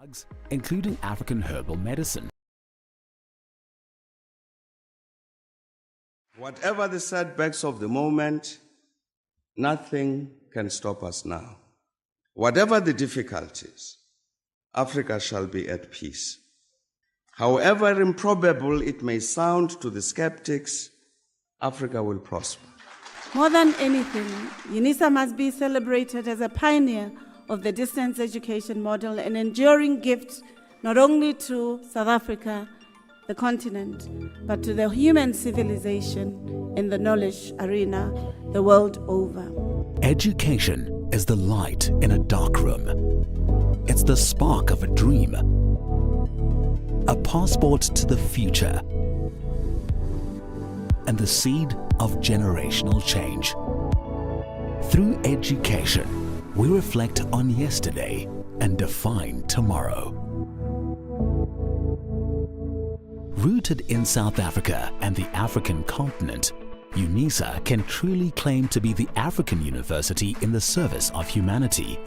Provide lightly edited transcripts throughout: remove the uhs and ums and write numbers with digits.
Drugs, including African herbal medicine. Whatever the setbacks of the moment, nothing can stop us now. Whatever the difficulties, Africa shall be at peace. However improbable it may sound to the skeptics, Africa will prosper. More than anything, Unisa must be celebrated as a pioneer of the distance education model, an enduring gift not only to South Africa, the continent, but to the human civilization in the knowledge arena the world over. Education is the light in a dark room. It's the spark of a dream, a passport to the future, and the seed of generational change. Through education, we reflect on yesterday and define tomorrow. Rooted in South Africa and the African continent, Unisa can truly claim to be the African university in the service of humanity.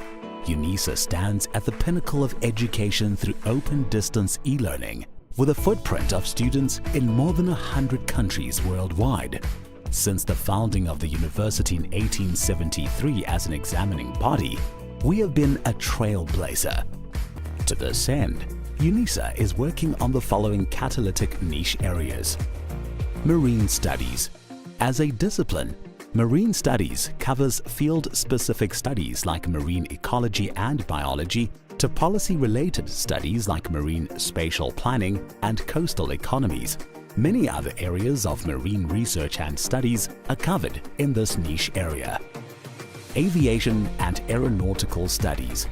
Unisa stands at the pinnacle of education through open distance e-learning, with a footprint of students in more than 100 countries worldwide. Since the founding of the university in 1873 as an examining body, we have been a trailblazer. To this end, Unisa is working on the following catalytic niche areas. Marine studies. As a discipline, marine studies covers field-specific studies like marine ecology and biology, to policy-related studies like marine spatial planning and coastal economies. Many other areas of marine research and studies are covered in this niche area. Aviation and aeronautical studies.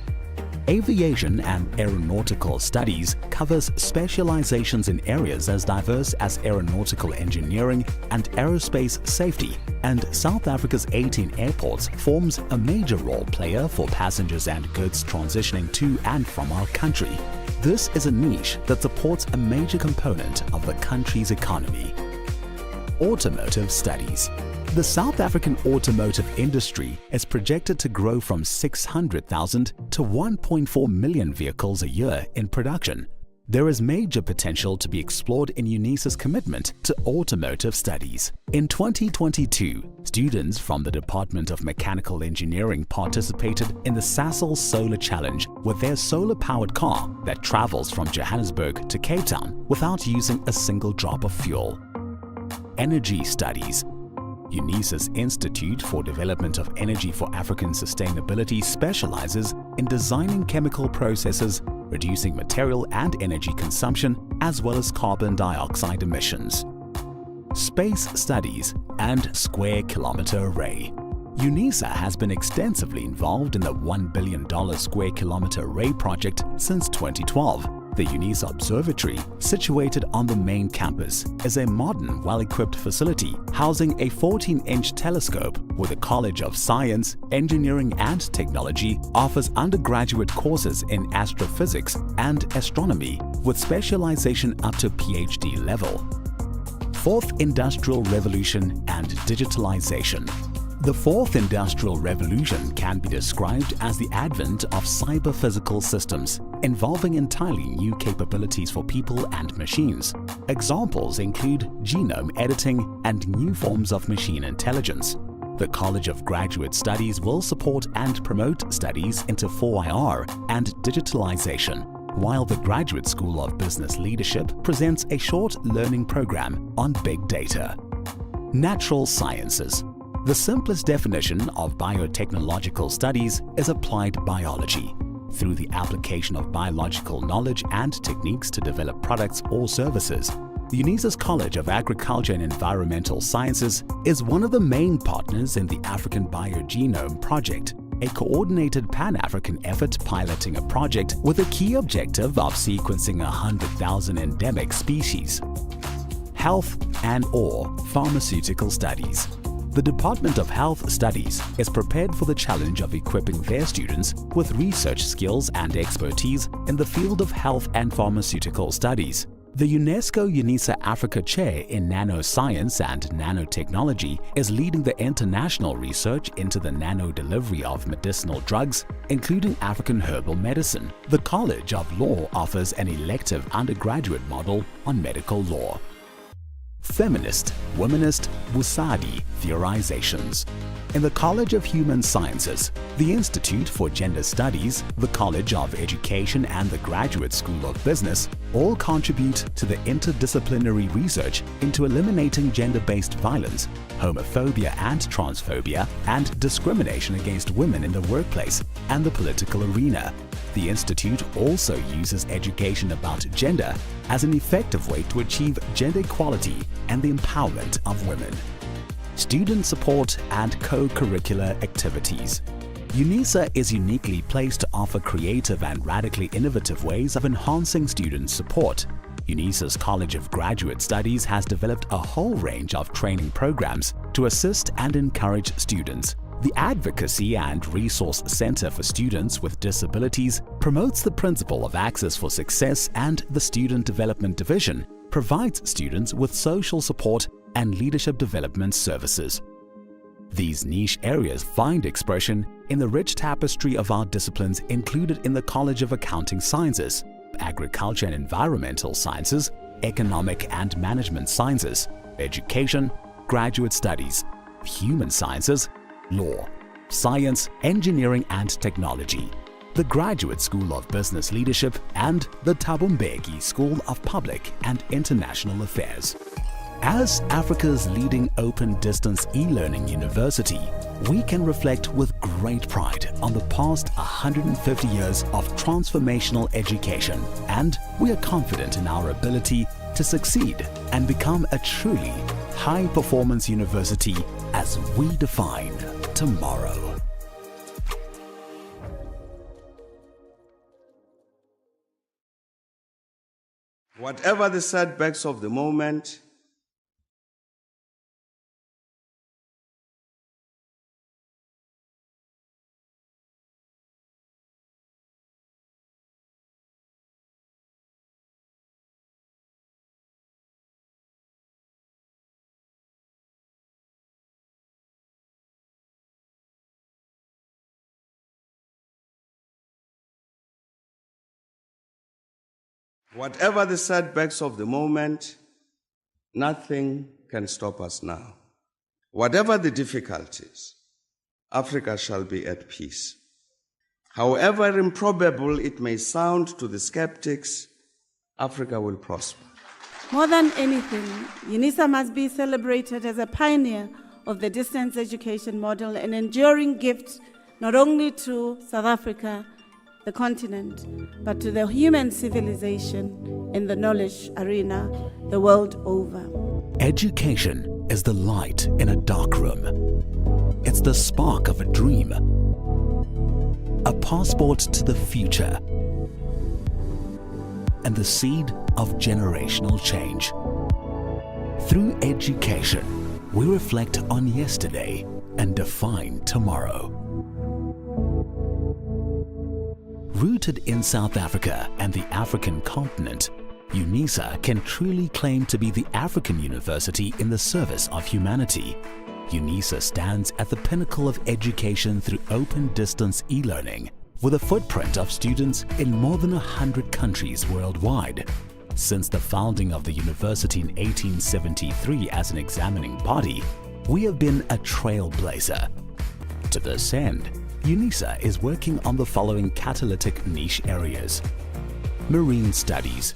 Aviation and aeronautical studies covers specializations in areas as diverse as aeronautical engineering and aerospace safety, and South Africa's 18 airports forms a major role player for passengers and goods transitioning to and from our country. This is a niche that supports a major component of the country's economy. Automotive studies. The South African automotive industry is projected to grow from 600,000 to 1.4 million vehicles a year in production. There is major potential to be explored in Unisa's commitment to automotive studies. In 2022, students from the Department of Mechanical Engineering participated in the Sasol Solar Challenge with their solar-powered car that travels from Johannesburg to Cape Town without using a single drop of fuel. Energy studies. Unisa's Institute for Development of Energy for African Sustainability specializes in designing chemical processes, reducing material and energy consumption, as well as carbon dioxide emissions. Space studies and Square Kilometer Array. Unisa has been extensively involved in the $1 billion Square Kilometer Array project since 2012. The Unisa Observatory, situated on the main campus, is a modern, well-equipped facility housing a 14-inch telescope where the College of Science, Engineering and Technology offers undergraduate courses in astrophysics and astronomy with specialization up to PhD level. Fourth Industrial Revolution and Digitalization. The Fourth Industrial Revolution can be described as the advent of cyber-physical systems involving entirely new capabilities for people and machines. Examples include genome editing and new forms of machine intelligence. The College of Graduate Studies will support and promote studies into 4IR and digitalization, while the Graduate School of Business Leadership presents a short learning program on big data. Natural sciences. The simplest definition of biotechnological studies is applied biology. Through the application of biological knowledge and techniques to develop products or services, Unisa's College of Agriculture and Environmental Sciences is one of the main partners in the African Biogenome Project, a coordinated Pan-African effort piloting a project with a key objective of sequencing 100,000 endemic species. Health and/or pharmaceutical studies. The Department of Health Studies is prepared for the challenge of equipping their students with research skills and expertise in the field of health and pharmaceutical studies. The UNESCO Unisa Africa Chair in Nanoscience and Nanotechnology is leading the international research into the nano-delivery of medicinal drugs, including African herbal medicine. The College of Law offers an elective undergraduate model on medical law. Feminist, womanist, Wusadi theorizations. In the College of Human Sciences, the Institute for Gender Studies, the College of Education and the Graduate School of Business all contribute to the interdisciplinary research into eliminating gender-based violence, homophobia and transphobia, and discrimination against women in the workplace and the political arena. The Institute also uses education about gender as an effective way to achieve gender equality and the empowerment of women. Student support and co-curricular activities. Unisa is uniquely placed to offer creative and radically innovative ways of enhancing student support. Unisa's College of Graduate Studies has developed a whole range of training programs to assist and encourage students. The Advocacy and Resource Center for Students with Disabilities promotes the principle of access for success, and the Student Development Division provides students with social support and leadership development services. These niche areas find expression in the rich tapestry of our disciplines included in the College of Accounting Sciences, Agriculture and Environmental Sciences, Economic and Management Sciences, Education, Graduate Studies, Human Sciences, Law, Science, Engineering and Technology, the Graduate School of Business Leadership, and the Thabo Mbeki School of Public and International Affairs. As Africa's leading open-distance e-learning university, we can reflect with great pride on the past 150 years of transformational education, and we are confident in our ability to succeed and become a truly high-performance university as we define tomorrow. Whatever the setbacks of the moment, Whatever the setbacks of the moment, nothing can stop us now. Whatever the difficulties, Africa shall be at peace. However improbable it may sound to the skeptics, Africa will prosper. More than anything, Unisa must be celebrated as a pioneer of the distance education model, an enduring gift not only to South Africa, the continent, but to the human civilization in the knowledge arena the world over. Education is the light in a dark room. It's the spark of a dream, a passport to the future, and the seed of generational change. Through education, we reflect on yesterday and define tomorrow. Rooted in South Africa and the African continent, Unisa can truly claim to be the African university in the service of humanity. Unisa stands at the pinnacle of education through open distance e-learning, with a footprint of students in more than 100 countries worldwide. Since the founding of the university in 1873 as an examining body, we have been a trailblazer. To this end, Unisa is working on the following catalytic niche areas. Marine studies.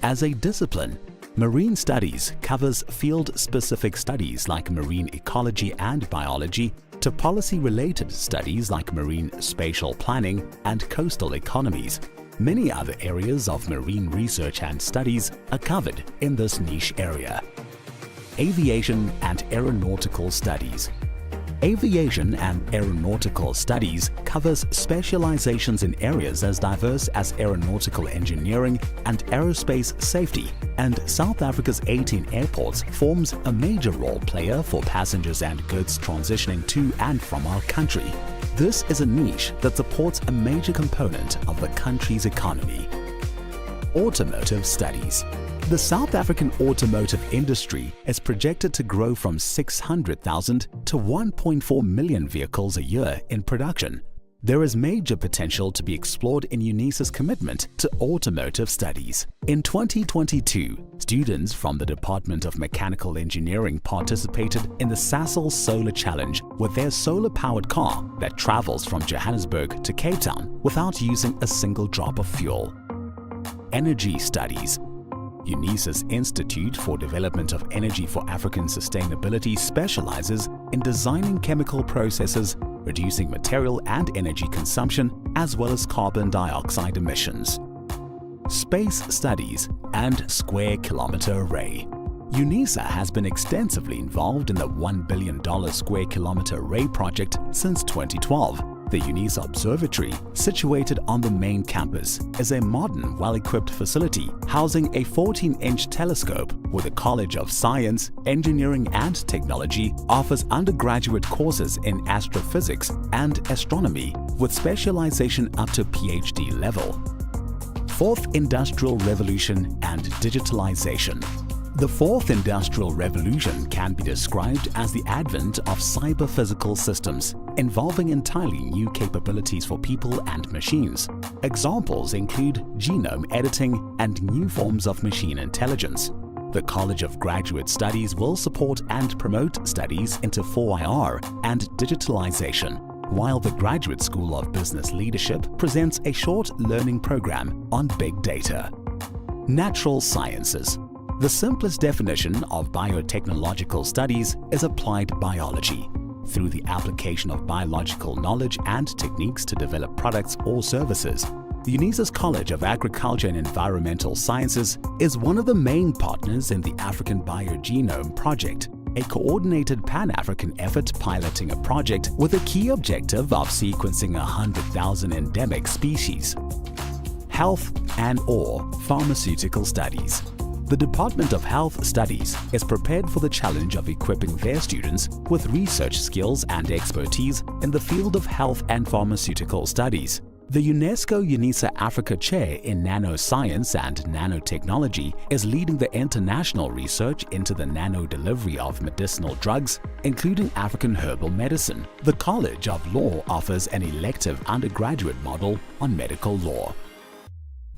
As a discipline, marine studies covers field-specific studies like marine ecology and biology to policy-related studies like marine spatial planning and coastal economies. Many other areas of marine research and studies are covered in this niche area. Aviation and aeronautical studies. Aviation and aeronautical studies covers specializations in areas as diverse as aeronautical engineering and aerospace safety, and South Africa's 18 airports forms a major role player for passengers and goods transitioning to and from our country. This is a niche that supports a major component of the country's economy. Automotive studies. The South African automotive industry is projected to grow from 600,000 to 1.4 million vehicles a year in production. There is major potential to be explored in Unisa's commitment to automotive studies. In 2022, students from the Department of Mechanical Engineering participated in the Sasol Solar Challenge with their solar-powered car that travels from Johannesburg to Cape Town without using a single drop of fuel. Energy studies. Unisa's Institute for Development of Energy for African Sustainability specializes in designing chemical processes, reducing material and energy consumption, as well as carbon dioxide emissions. Space studies and Square Kilometer Array. Unisa has been extensively involved in the $1 billion Square Kilometer Array project since 2012. The Unisa Observatory, situated on the main campus, is a modern, well-equipped facility housing a 14-inch telescope where the College of Science, Engineering and Technology offers undergraduate courses in astrophysics and astronomy with specialization up to PhD level. Fourth Industrial Revolution and Digitalization. The fourth industrial revolution can be described as the advent of cyber-physical systems, involving entirely new capabilities for people and machines. Examples include genome editing and new forms of machine intelligence. The College of Graduate Studies will support and promote studies into 4IR and digitalization, while the Graduate School of Business Leadership presents a short learning program on big data. Natural sciences. The simplest definition of biotechnological studies is applied biology. Through the application of biological knowledge and techniques to develop products or services, Unisa's College of Agriculture and Environmental Sciences is one of the main partners in the African Biogenome Project, a coordinated Pan-African effort piloting a project with a key objective of sequencing 100,000 endemic species. Health and/or pharmaceutical studies. The Department of Health Studies is prepared for the challenge of equipping their students with research skills and expertise in the field of health and pharmaceutical studies. The UNESCO Unisa Africa Chair in Nanoscience and Nanotechnology is leading the international research into the nano-delivery of medicinal drugs, including African herbal medicine. The College of Law offers an elective undergraduate model on medical law.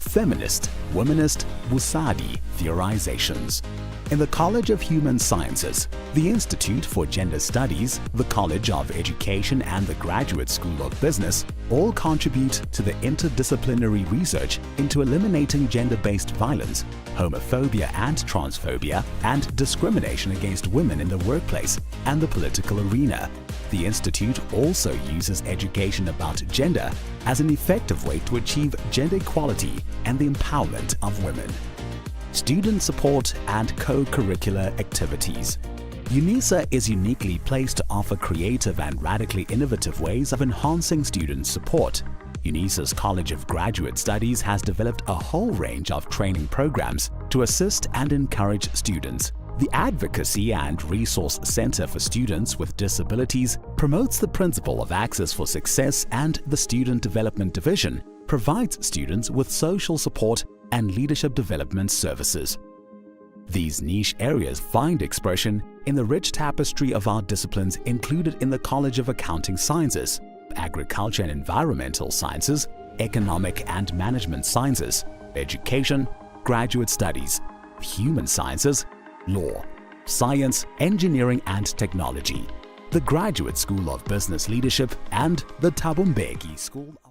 feminist, womanist, Busadi theorizations. In the College of Human Sciences, the Institute for Gender Studies, the College of Education and the Graduate School of Business all contribute to the interdisciplinary research into eliminating gender-based violence, homophobia and transphobia, and discrimination against women in the workplace and the political arena. The Institute also uses education about gender as an effective way to achieve gender equality and the empowerment of women. Student support and co-curricular activities. Unisa is uniquely placed to offer creative and radically innovative ways of enhancing student support. Unisa's College of Graduate Studies has developed a whole range of training programs to assist and encourage students. The Advocacy and Resource Center for Students with Disabilities promotes the principle of access for success, and the Student Development Division provides students with social support and leadership development services. These niche areas find expression in the rich tapestry of our disciplines included in the College of Accounting Sciences, Agriculture and Environmental Sciences, Economic and Management Sciences, Education, Graduate Studies, Human Sciences, Law, Science, Engineering and Technology, the Graduate School of Business Leadership, and the Thabo Mbeki School of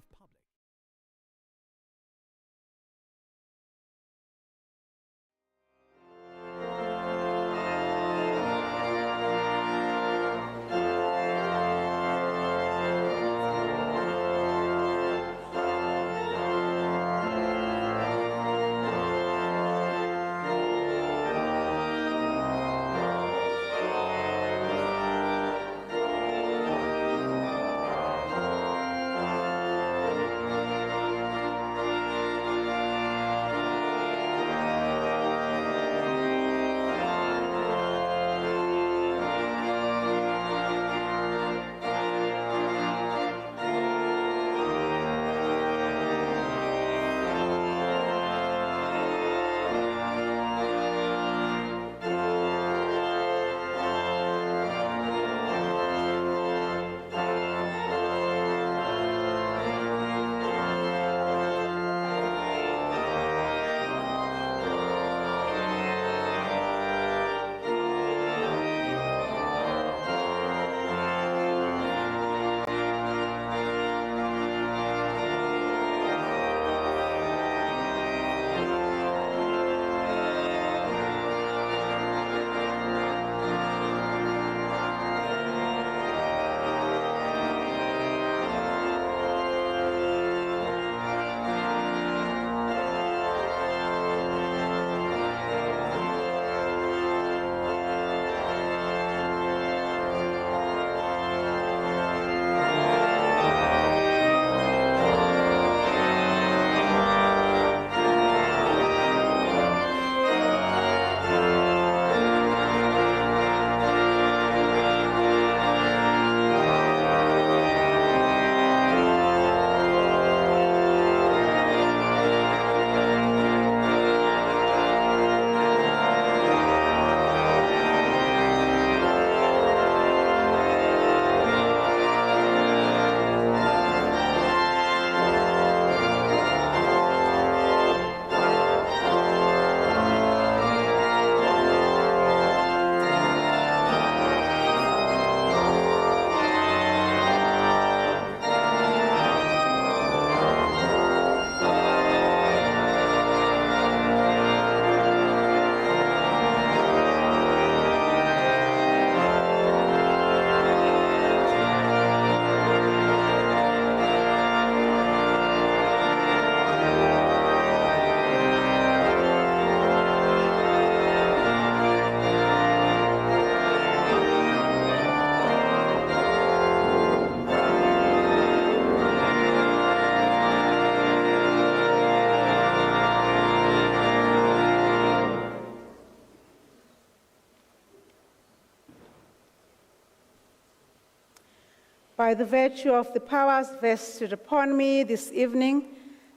By the virtue of the powers vested upon me this evening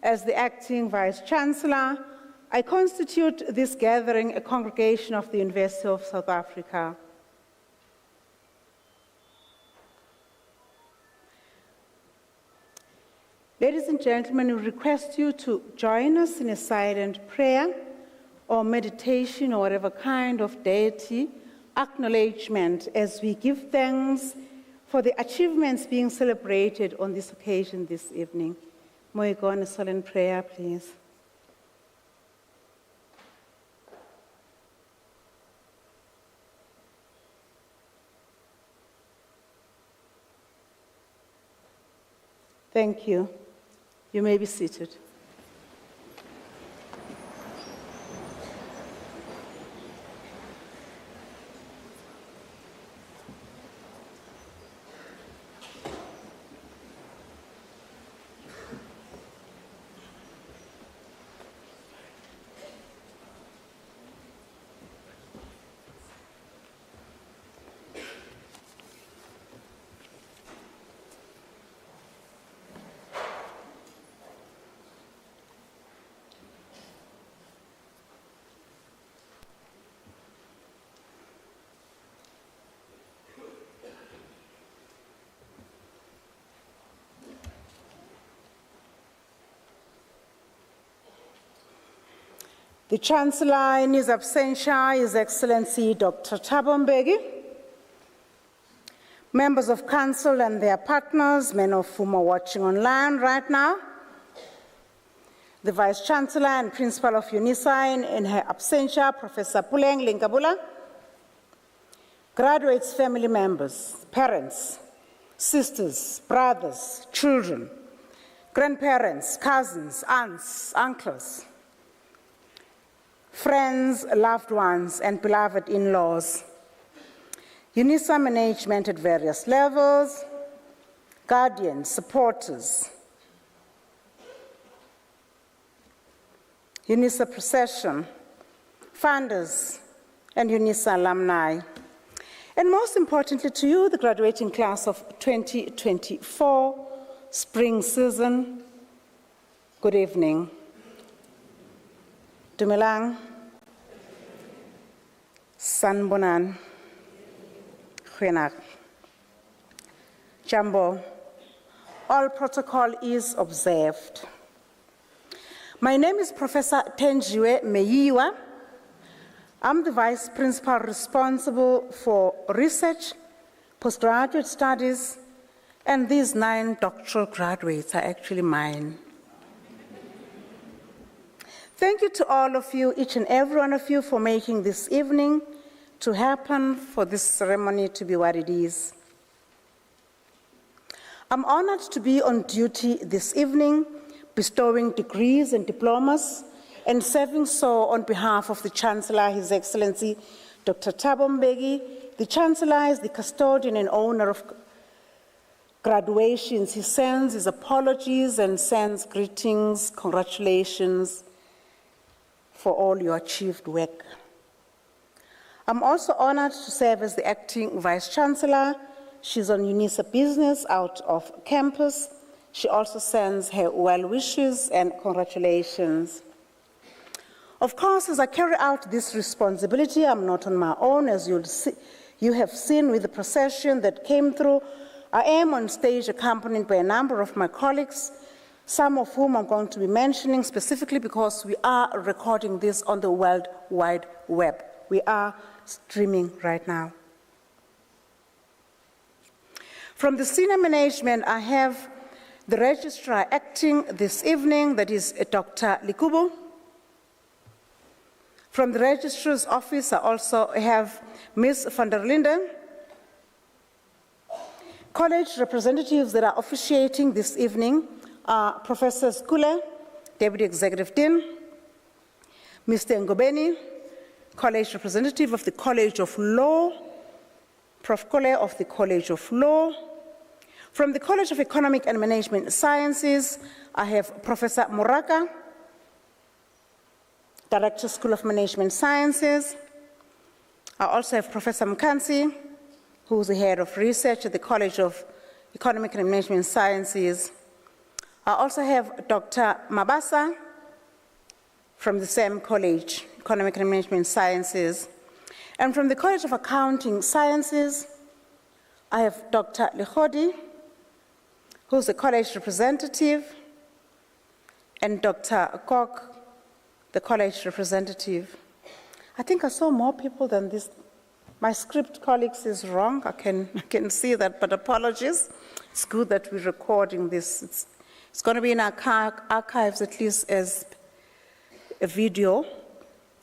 as the acting Vice-Chancellor, I constitute this gathering a congregation of the University of South Africa. Ladies and gentlemen, we request you to join us in a silent prayer or meditation or whatever kind of deity acknowledgement as we give thanks for the achievements being celebrated on this occasion this evening. May we go on a solemn prayer, please. Thank you. You may be seated. The Chancellor, in his absentia, His Excellency Dr. Thabo Mbeki, members of Council and their partners, many of whom are watching online right now, the Vice-Chancellor and Principal of Unisa in her absentia, Professor Puleng Linkabula, graduates, family members, parents, sisters, brothers, children, grandparents, cousins, aunts, uncles, friends, loved ones, and beloved in-laws, Unisa management at various levels, guardians, supporters, Unisa procession, funders, and Unisa alumni, and most importantly to you, the graduating class of 2024, spring season, good evening. Dumelang, Sanbonan, Khwenak, Jambo, all protocol is observed. My name is Professor Tenjiwe Meyiwa. I'm the Vice Principal responsible for research, postgraduate studies, and these 9 doctoral graduates are actually mine. Thank you to all of you, each and every one of you, for making this evening to happen, for this ceremony to be what it is. I'm honored to be on duty this evening, bestowing degrees and diplomas, and serving so on behalf of the Chancellor, His Excellency Dr. Thabo Mbeki. The Chancellor is the custodian and owner of graduations. He sends his apologies and sends greetings, congratulations for all your achieved work. I'm also honored to serve as the acting Vice-Chancellor. She's on Unisa business out of campus. She also sends her well wishes and congratulations. Of course, as I carry out this responsibility, I'm not on my own, as you have seen with the procession that came through. I am on stage accompanied by a number of my colleagues, some of whom I'm going to be mentioning specifically because we are recording this on the World Wide Web. We are streaming right now. From the senior management, I have the registrar acting this evening, that is Dr. Likubo. From the registrar's office, I also have Ms. van der Linden. College representatives that are officiating this evening are Professor Skule, Deputy Executive Dean, Mr. Ngobeni, College representative of the College of Law, Prof. Kole of the College of Law. From the College of Economic and Management Sciences, I have Professor Moraka, Director, School of Management Sciences. I also have Professor Mkansi, who is the head of research at the College of Economic and Management Sciences. I also have Dr. Mabasa from the same college, Economic and Management Sciences. And from the College of Accounting Sciences, I have Dr. Lehodi, who's the college representative. and Dr. Kok, the college representative. I think I saw more people than this. My script, colleagues, is wrong. I can see that, but apologies. It's good that we're recording this. It's going to be in our archives, at least as a video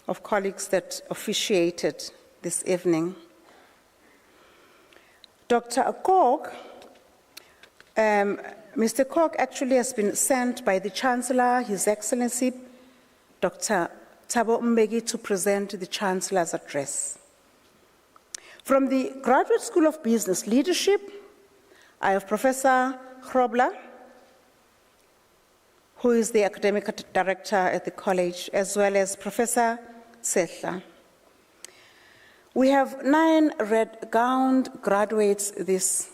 of colleagues that officiated this evening. Dr. Kok, Mr. Kok actually has been sent by the Chancellor, His Excellency, Dr. Thabo Mbeki, to present the Chancellor's address. From the Graduate School of Business Leadership, I have Professor Grobler, who is the academic director at the college, as well as Professor Setla. We have 9 red-gowned graduates this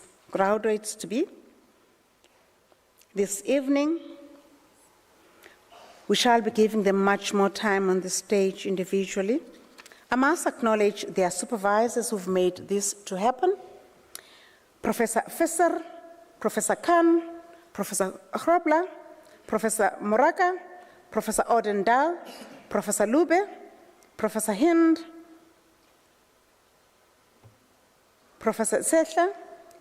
evening. We shall be giving them much more time on the stage individually. I must acknowledge their supervisors who've made this to happen. Professor Visser, Professor Khan, Professor Grobler, Professor Moraka, Professor Odendal, Professor Lube, Professor Hind, Professor Setla,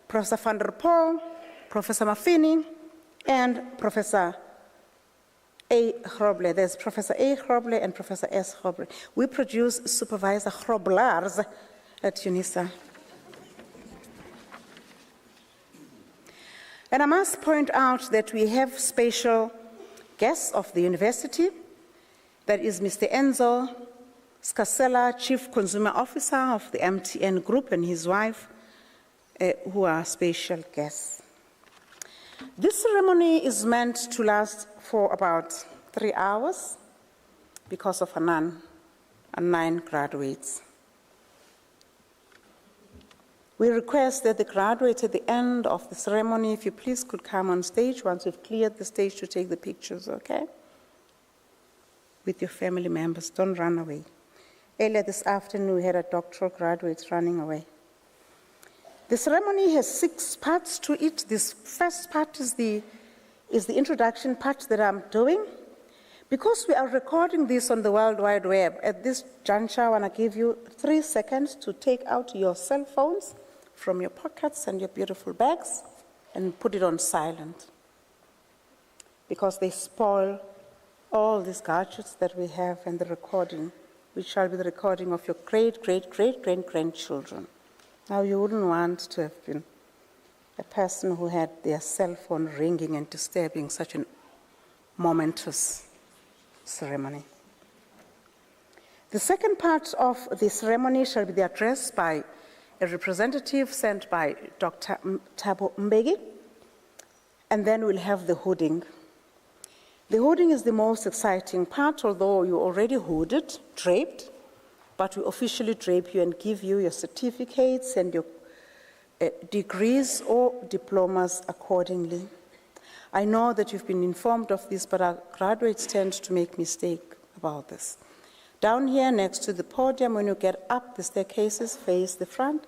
Professor van der Poel, Professor Mafini, and Professor A. Grobler. There's Professor A. Grobler and Professor S. Grobler. We produce Supervisor Groblers at Unisa. And I must point out that we have special guests of the university. That is Mr. Enzo Scasella, Chief Consumer Officer of the MTN Group, and his wife, who are special guests. This ceremony is meant to last for about 3 hours because of our 9 graduates. We request that the graduates at the end of the ceremony, if you please could come on stage once we've cleared the stage to take the pictures, okay? With your family members, don't run away. Earlier this afternoon, we had a doctoral graduates running away. The ceremony has 6 parts to it. This first part is the introduction part that I'm doing. Because we are recording this on the World Wide Web, at this juncture, I want to give you 3 seconds to take out your cell phones from your pockets and your beautiful bags and put it on silent, because they spoil all these gadgets that we have and the recording, which shall be the recording of your great-great-great-great-grandchildren. Now, you wouldn't want to have been a person who had their cell phone ringing and disturbing such a momentous ceremony. The second part of the ceremony shall be the address by a representative sent by Dr. Thabo Mbeki, and then we'll have the hooding. The hooding is the most exciting part, although you're already hooded, draped, but we officially drape you and give you your certificates and your degrees or diplomas accordingly. I know that you've been informed of this, but our graduates tend to make mistakes about this. Down here next to the podium, when you get up the staircases, face the front,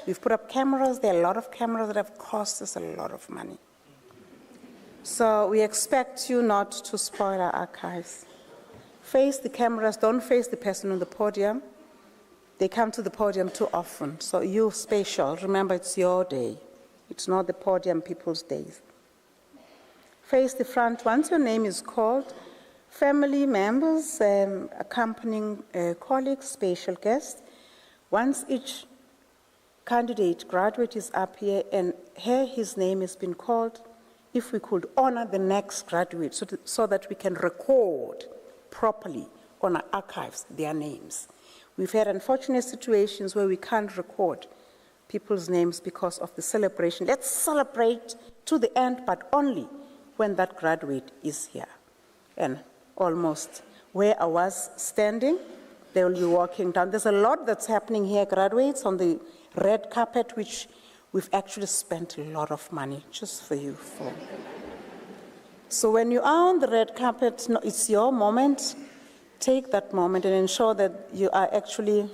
we've put up cameras. There are a lot of cameras that have cost us a lot of money. So we expect you not to spoil our archives. Face the cameras, don't face the person on the podium. They come to the podium too often, so you're special. Remember, it's your day. It's not the podium people's days. Face the front. Once your name is called, family members, accompanying colleagues, special guests, once each candidate, graduate is up here and here his name has been called, if we could honor the next graduate so that we can record properly on our archives their names. We've had unfortunate situations where we can't record people's names because of the celebration. Let's celebrate to the end, but only when that graduate is here. And almost where I was standing, they will be walking down. There's a lot that's happening here, graduates, on the red carpet, which we've actually spent a lot of money just for you. So when you are on the red carpet, it's your moment. Take that moment and ensure that you are actually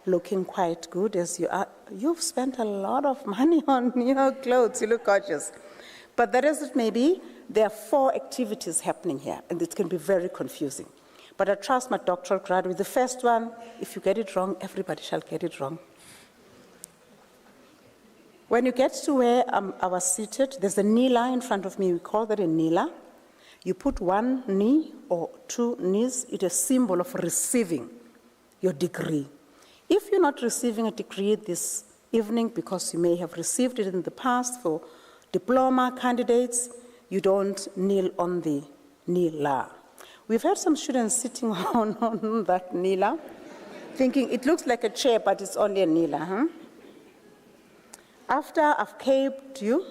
looking quite good as you are. You've spent a lot of money on your clothes. You look gorgeous. But that as it may be, there are 4 activities happening here, and it can be very confusing. But I trust my doctoral graduate. The first one, if you get it wrong, everybody shall get it wrong. When you get to where I was seated, there's a nila in front of me. We call that a nila. You put 1 knee or 2 knees. It's a symbol of receiving your degree. If you're not receiving a degree this evening because you may have received it in the past for diploma candidates, you don't kneel on the nila. We've had some students sitting on that nila, thinking it looks like a chair, but it's only a nila. Huh? After I've caped you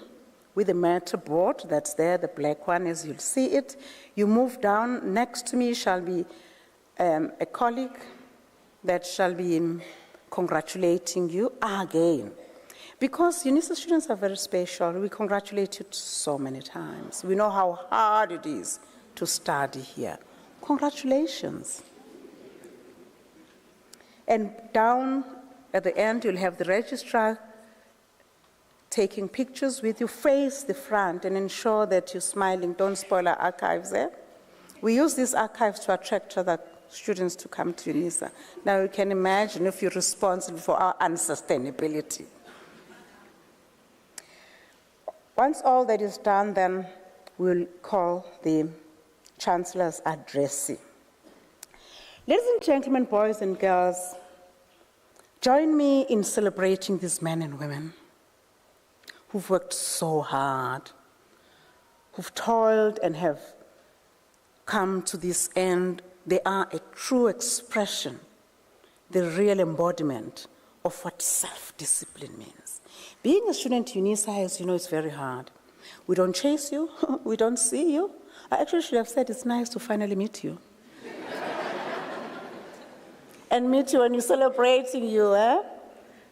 with the metal board that's there, the black one, as you'll see it, you move down. Next to me shall be a colleague that shall be congratulating you again. Because Unisa students are very special, we congratulate you so many times. We know how hard it is to study here. Congratulations. And down at the end, you'll have the registrar taking pictures with you. Face the front and ensure that you're smiling. Don't spoil our archives there. We use these archives to attract other students to come to Unisa. Now you can imagine if you're responsible for our unsustainability. Once all that is done, then we'll call the Chancellor's address. Ladies and gentlemen, boys and girls, join me in celebrating these men and women who've worked so hard, who've toiled and have come to this end. They are a true expression, the real embodiment of what self-discipline means. Being a student at Unisa, as you know, is very hard. We don't chase you, we don't see you. I actually should have said it's nice to finally meet you. And meet you when you're celebrating you, eh?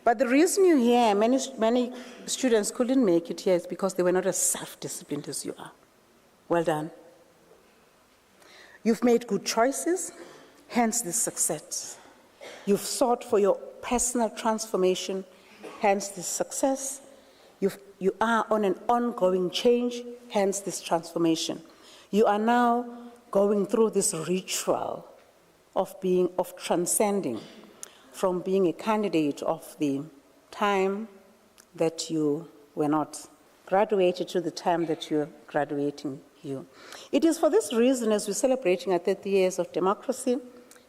But the reason you're here, many students couldn't make it here is because they were not as self-disciplined as you are. Well done. You've made good choices, hence this success. You've sought for your personal transformation, hence this success. You are on an ongoing change, hence this transformation. You are now going through this ritual of transcending from being a candidate of the time that you were not graduated to the time that you're graduating you. It is for this reason, as we're celebrating our 30 years of democracy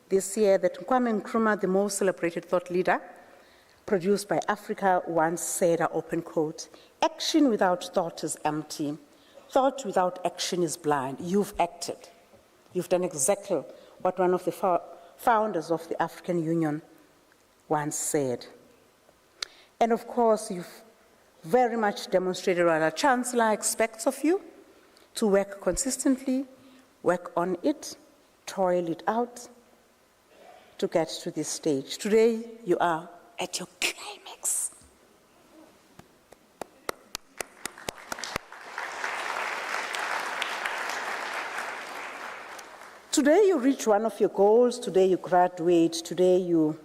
this year, that Kwame Nkrumah, the most celebrated thought leader produced by Africa, once said, I open quote, "Action without thought is empty. Thought without action is blind." You've acted. You've done exactly what one of the founders of the African Union once said. And of course, you've very much demonstrated what our Chancellor expects of you, to work consistently, work on it, toil it out, to get to this stage. Today, you are at your climax. Today you reach one of your goals, today you graduate, today you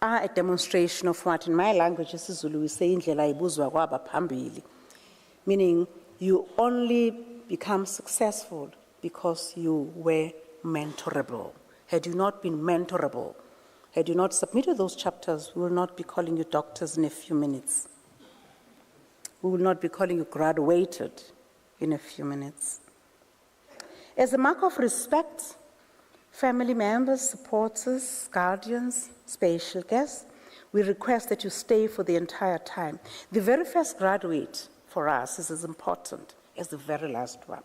are a demonstration of what in my language isiZulu we say indlela ibuzwa kwaba phambili, meaning you only become successful because you were mentorable. Had you not been mentorable, had you not submitted those chapters, we will not be calling you doctors in a few minutes. We will not be calling you graduated in a few minutes. As a mark of respect, family members, supporters, guardians, special guests, we request that you stay for the entire time. The very first graduate for us is as important as the very last one.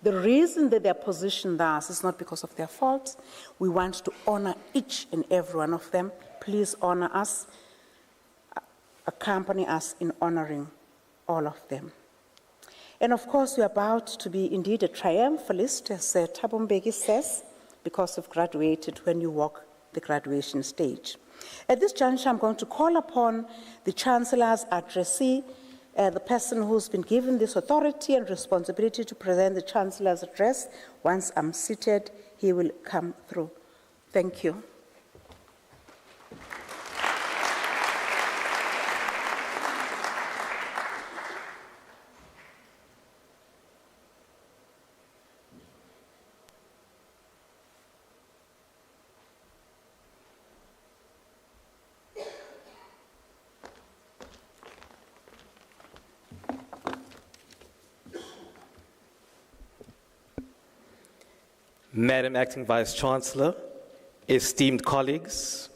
The reason that they're positioned thus is not because of their fault. We want to honor each and every one of them. Please honor us, accompany us in honoring all of them. And of course, we're about to be indeed a triumphalist, as Thabo Mbeki says, because you've graduated when you walk the graduation stage. At this juncture, I'm going to call upon the Chancellor's addressee, the person who's been given this authority and responsibility to present the Chancellor's address. Once I'm seated, he will come through. Thank you. Madam Acting Vice-Chancellor, esteemed colleagues,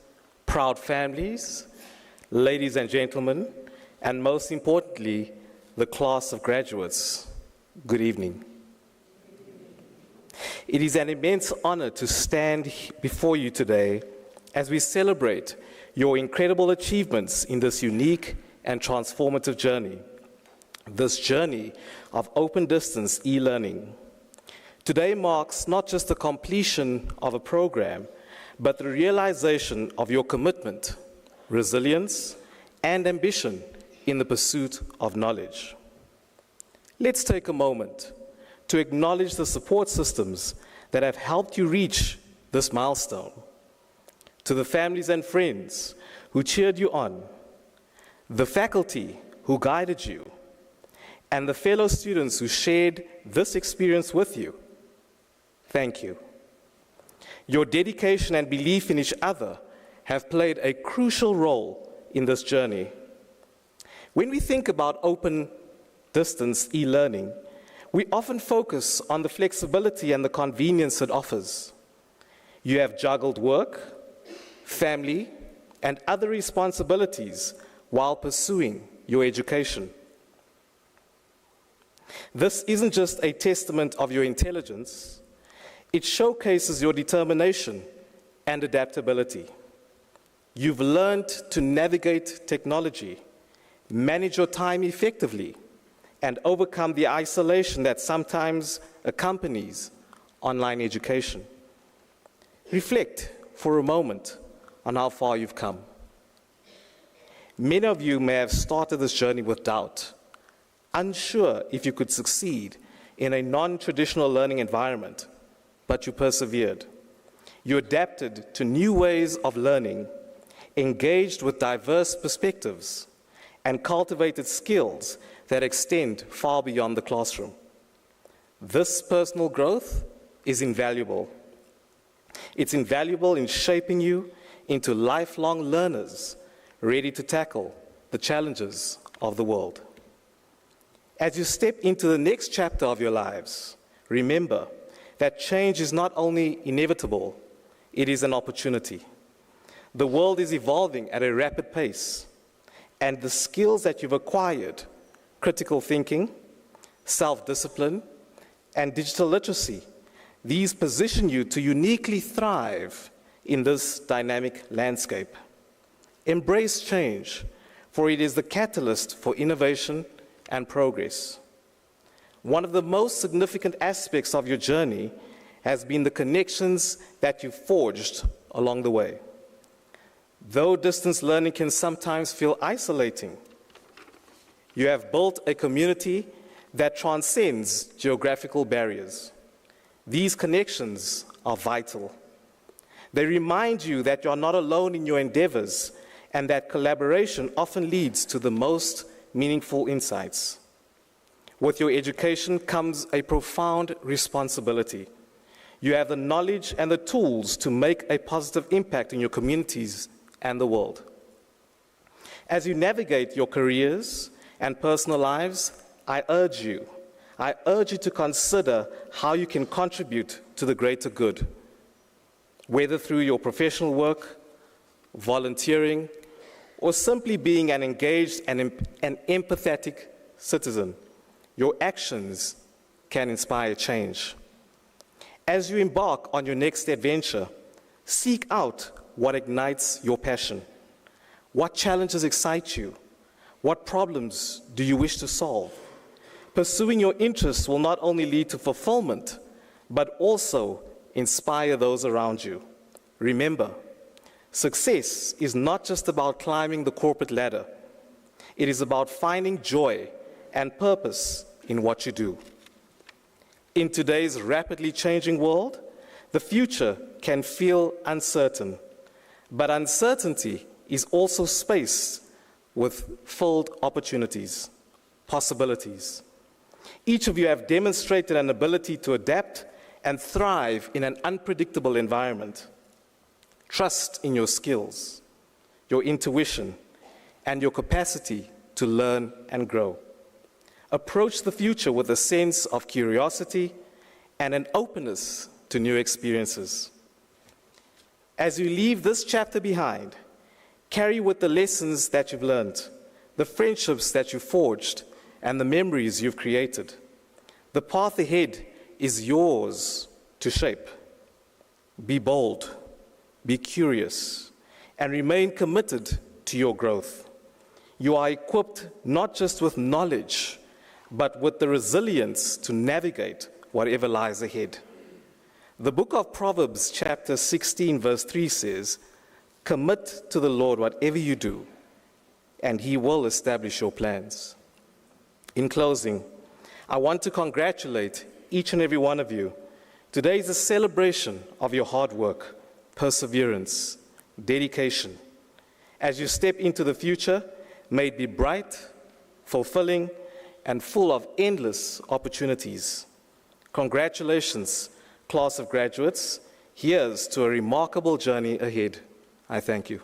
proud families, ladies and gentlemen, and most importantly, the class of graduates, good evening. It is an immense honor to stand before you today as we celebrate your incredible achievements in this unique and transformative journey, this journey of open distance e-learning. Today marks not just the completion of a program, but the realization of your commitment, resilience, and ambition in the pursuit of knowledge. Let's take a moment to acknowledge the support systems that have helped you reach this milestone. To the families and friends who cheered you on, the faculty who guided you, and the fellow students who shared this experience with you, thank you. Your dedication and belief in each other have played a crucial role in this journey. When we think about open distance e-learning, we often focus on the flexibility and the convenience it offers. You have juggled work, family, and other responsibilities while pursuing your education. This isn't just a testament of your intelligence, it showcases your determination and adaptability. You've learned to navigate technology, manage your time effectively, and overcome the isolation that sometimes accompanies online education. Reflect for a moment on how far you've come. Many of you may have started this journey with doubt, unsure if you could succeed in a non-traditional learning environment, but you persevered. You adapted to new ways of learning, engaged with diverse perspectives, and cultivated skills that extend far beyond the classroom. This personal growth is invaluable. It's invaluable in shaping you into lifelong learners, ready to tackle the challenges of the world. As you step into the next chapter of your lives, remember that change is not only inevitable, it is an opportunity. The world is evolving at a rapid pace, and the skills that you've acquired, critical thinking, self-discipline, and digital literacy, these position you to uniquely thrive in this dynamic landscape. Embrace change, for it is the catalyst for innovation and progress. One of the most significant aspects of your journey has been the connections that you've forged along the way. Though distance learning can sometimes feel isolating, you have built a community that transcends geographical barriers. These connections are vital. They remind you that you are not alone in your endeavors and that collaboration often leads to the most meaningful insights. With your education comes a profound responsibility. You have the knowledge and the tools to make a positive impact in your communities and the world. As you navigate your careers and personal lives, I urge you to consider how you can contribute to the greater good, whether through your professional work, volunteering, or simply being an engaged and an empathetic citizen. Your actions can inspire change. As you embark on your next adventure, seek out what ignites your passion. What challenges excite you? What problems do you wish to solve? Pursuing your interests will not only lead to fulfillment, but also inspire those around you. Remember, success is not just about climbing the corporate ladder. It is about finding joy and purpose in what you do. In today's rapidly changing world, the future can feel uncertain, but uncertainty is also space with filled opportunities, possibilities. Each of you have demonstrated an ability to adapt and thrive in an unpredictable environment. Trust in your skills, your intuition, and your capacity to learn and grow. Approach the future with a sense of curiosity and an openness to new experiences. As you leave this chapter behind, carry with the lessons that you've learned, the friendships that you've forged, and the memories you've created. The path ahead is yours to shape. Be bold, be curious, and remain committed to your growth. You are equipped not just with knowledge, but with the resilience to navigate whatever lies ahead. The book of Proverbs, chapter 16, verse 3 says, "Commit to the Lord whatever you do, and he will establish your plans." In closing, I want to congratulate each and every one of you. Today is a celebration of your hard work, perseverance, dedication. As you step into the future, may it be bright, fulfilling, and full of endless opportunities. Congratulations, class of graduates. Here's to a remarkable journey ahead. I thank you.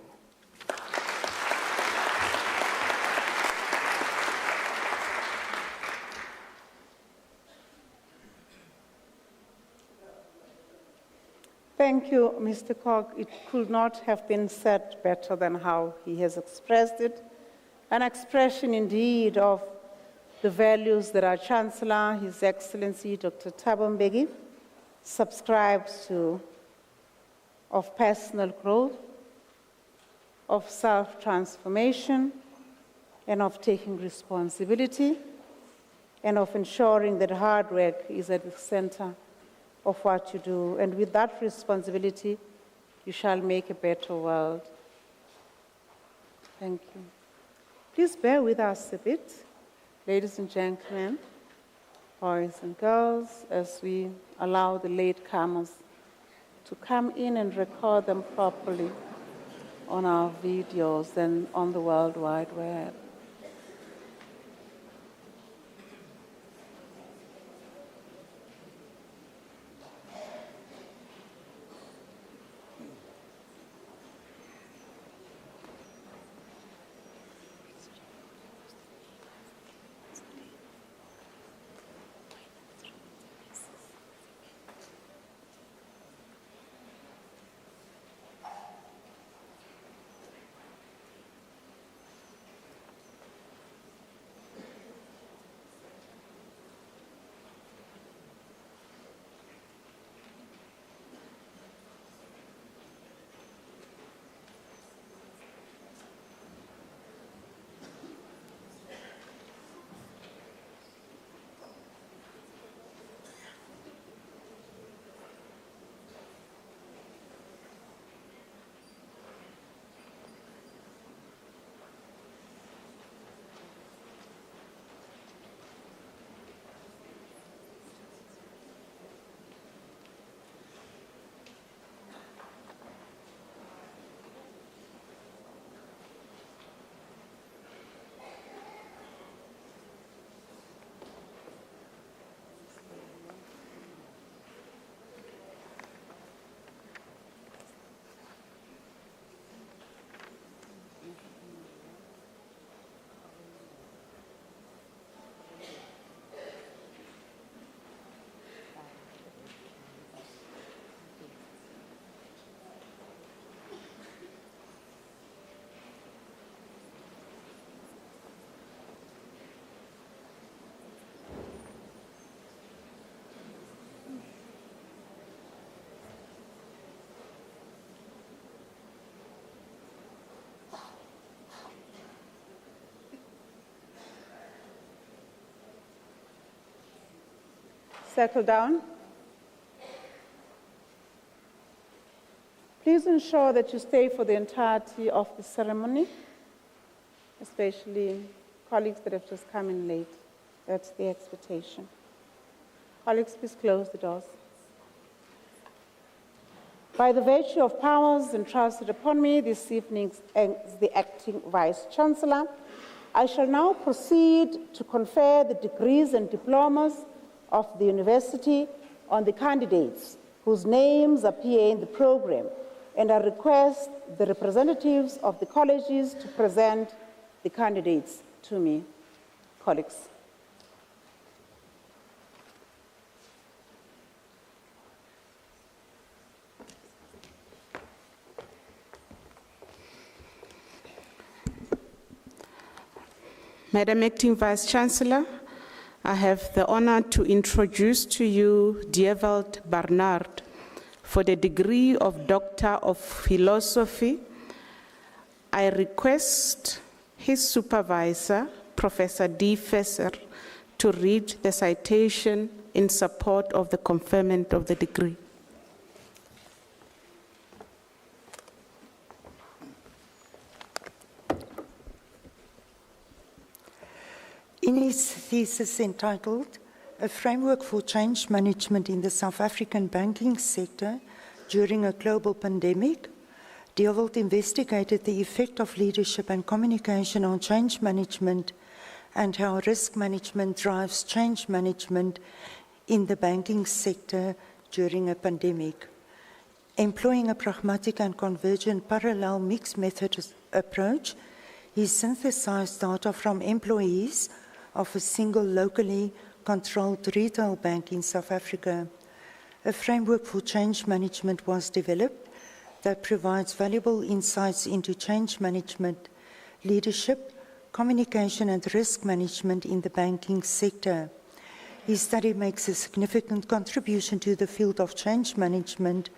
Thank you, Mr. Cog. It could not have been said better than how he has expressed it. An expression indeed of the values that our Chancellor, His Excellency Dr. Thabo Mbeki, subscribes to, of personal growth, of self-transformation, and of taking responsibility, and of ensuring that hard work is at the center of what you do. And with that responsibility, you shall make a better world. Thank you. Please bear with us a bit, ladies and gentlemen, boys and girls, as we allow the latecomers to come in and record them properly on our videos and on the World Wide Web. Settle down. Please ensure that you stay for the entirety of the ceremony, especially colleagues that have just come in late. That's the expectation. Colleagues, please close the doors. By the virtue of powers entrusted upon me this evening as the Acting Vice-Chancellor, I shall now proceed to confer the degrees and diplomas of the university on the candidates whose names appear in the program, and I request the representatives of the colleges to present the candidates to me. Colleagues. Madam Acting Vice-Chancellor, I have the honor to introduce to you Dewald Barnard for the degree of Doctor of Philosophy. I request his supervisor, Professor D. Fesser, to read the citation in support of the conferment of the degree. In his thesis entitled, A Framework for Change Management in the South African Banking Sector During a Global Pandemic, Dewald investigated the effect of leadership and communication on change management and how risk management drives change management in the banking sector during a pandemic. Employing a pragmatic and convergent parallel mixed method approach, he synthesized data from employees of a single locally controlled retail bank in South Africa. A framework for change management was developed that provides valuable insights into change management, leadership, communication and risk management in the banking sector. His study makes a significant contribution to the field of change management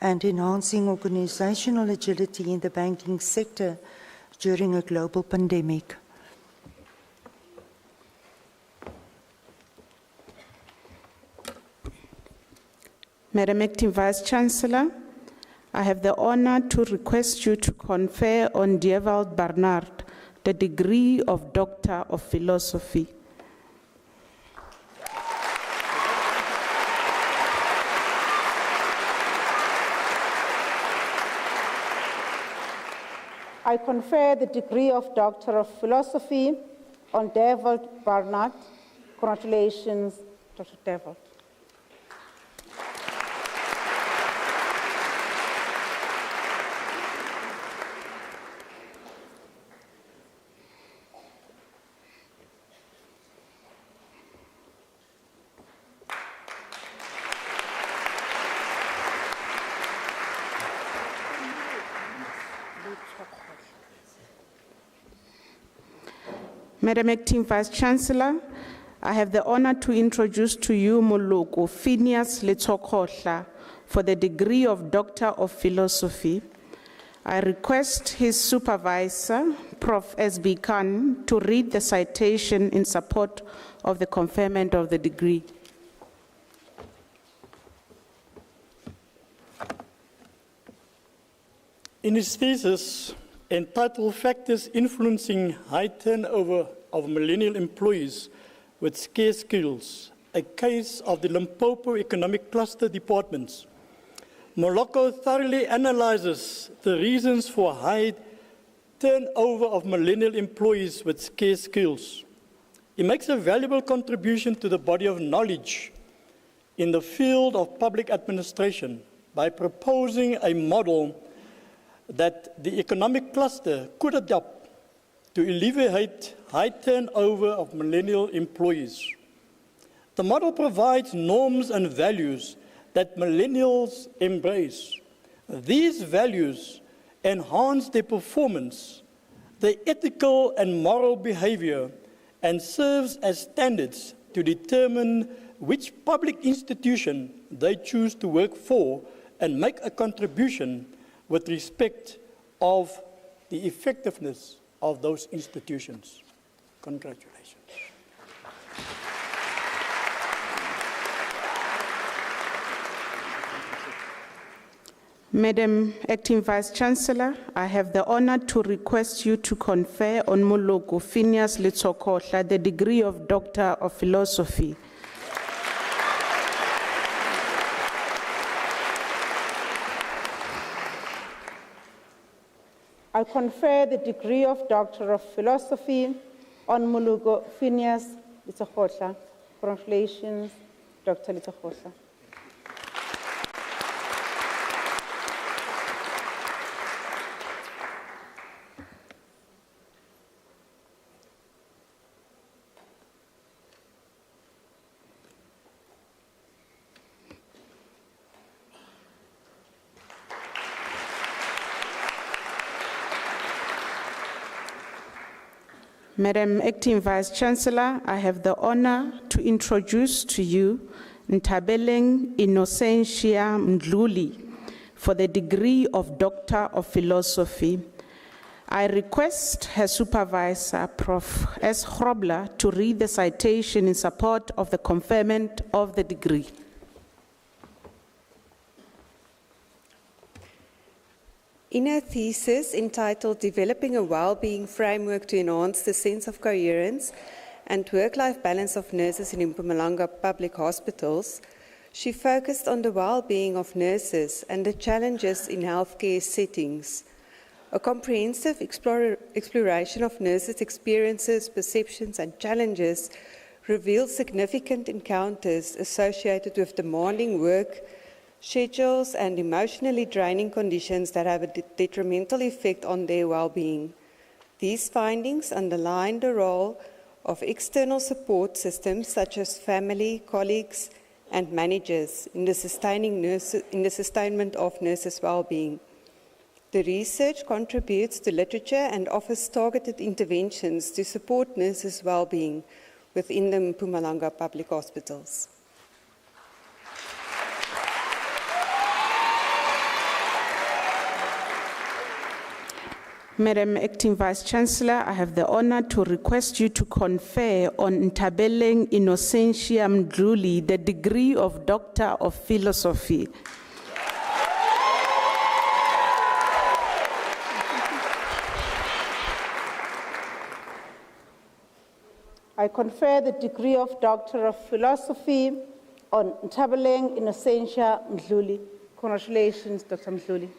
and enhancing organizational agility in the banking sector during a global pandemic. Madam Acting Vice-Chancellor, I have the honor to request you to confer on Dewald Barnard the degree of Doctor of Philosophy. I confer the degree of Doctor of Philosophy on Dewald Barnard. Congratulations, Dr. Dewald. Madam Acting Vice-Chancellor, I have the honor to introduce to you Moloko Phineas Letsokohla for the degree of Doctor of Philosophy. I request his supervisor, Prof. S.B. Khan, to read the citation in support of the conferment of the degree. In his thesis entitled Factors Influencing High Turnover of Millennial Employees with Scarce Skills, a case of the Limpopo Economic Cluster Departments, Moloko thoroughly analyzes the reasons for high turnover of millennial employees with scarce skills. He makes a valuable contribution to the body of knowledge in the field of public administration by proposing a model that the economic cluster could adopt to alleviate high turnover of millennial employees. The model provides norms and values that millennials embrace. These values enhance their performance, their ethical and moral behavior, and serves as standards to determine which public institution they choose to work for and make a contribution with respect of the effectiveness of those institutions. Congratulations. Madam Acting Vice-Chancellor, I have the honor to request you to confer on Moloko Phineas Letsokohla the degree of Doctor of Philosophy. I confer the degree of Doctor of Philosophy on Moloko Phineas Letsokohla. Congratulations, Dr. Letsokohla. Madam Acting Vice-Chancellor, I have the honor to introduce to you Ntabeleng Innocentia Mdluli for the degree of Doctor of Philosophy. I request her supervisor, Prof. S. Grobler, to read the citation in support of the conferment of the degree. In her thesis entitled Developing a Wellbeing Framework to Enhance the Sense of Coherence and Work-Life Balance of Nurses in Mpumalanga Public Hospitals, she focused on the well-being of nurses and the challenges in healthcare settings. A comprehensive exploration of nurses' experiences, perceptions, and challenges reveals significant encounters associated with demanding work schedules and emotionally draining conditions that have a detrimental effect on their well-being. These findings underline the role of external support systems such as family, colleagues, and managers in the sustainment of nurses' well-being. The research contributes to literature and offers targeted interventions to support nurses' well-being within the Mpumalanga public hospitals. Madam Acting Vice-Chancellor, I have the honor to request you to confer on Ntabeleng Innocentia Mdluli the degree of Doctor of Philosophy. I confer the degree of Doctor of Philosophy on Ntabeleng Innocentia Mdluli. Congratulations, Dr. Mdluli.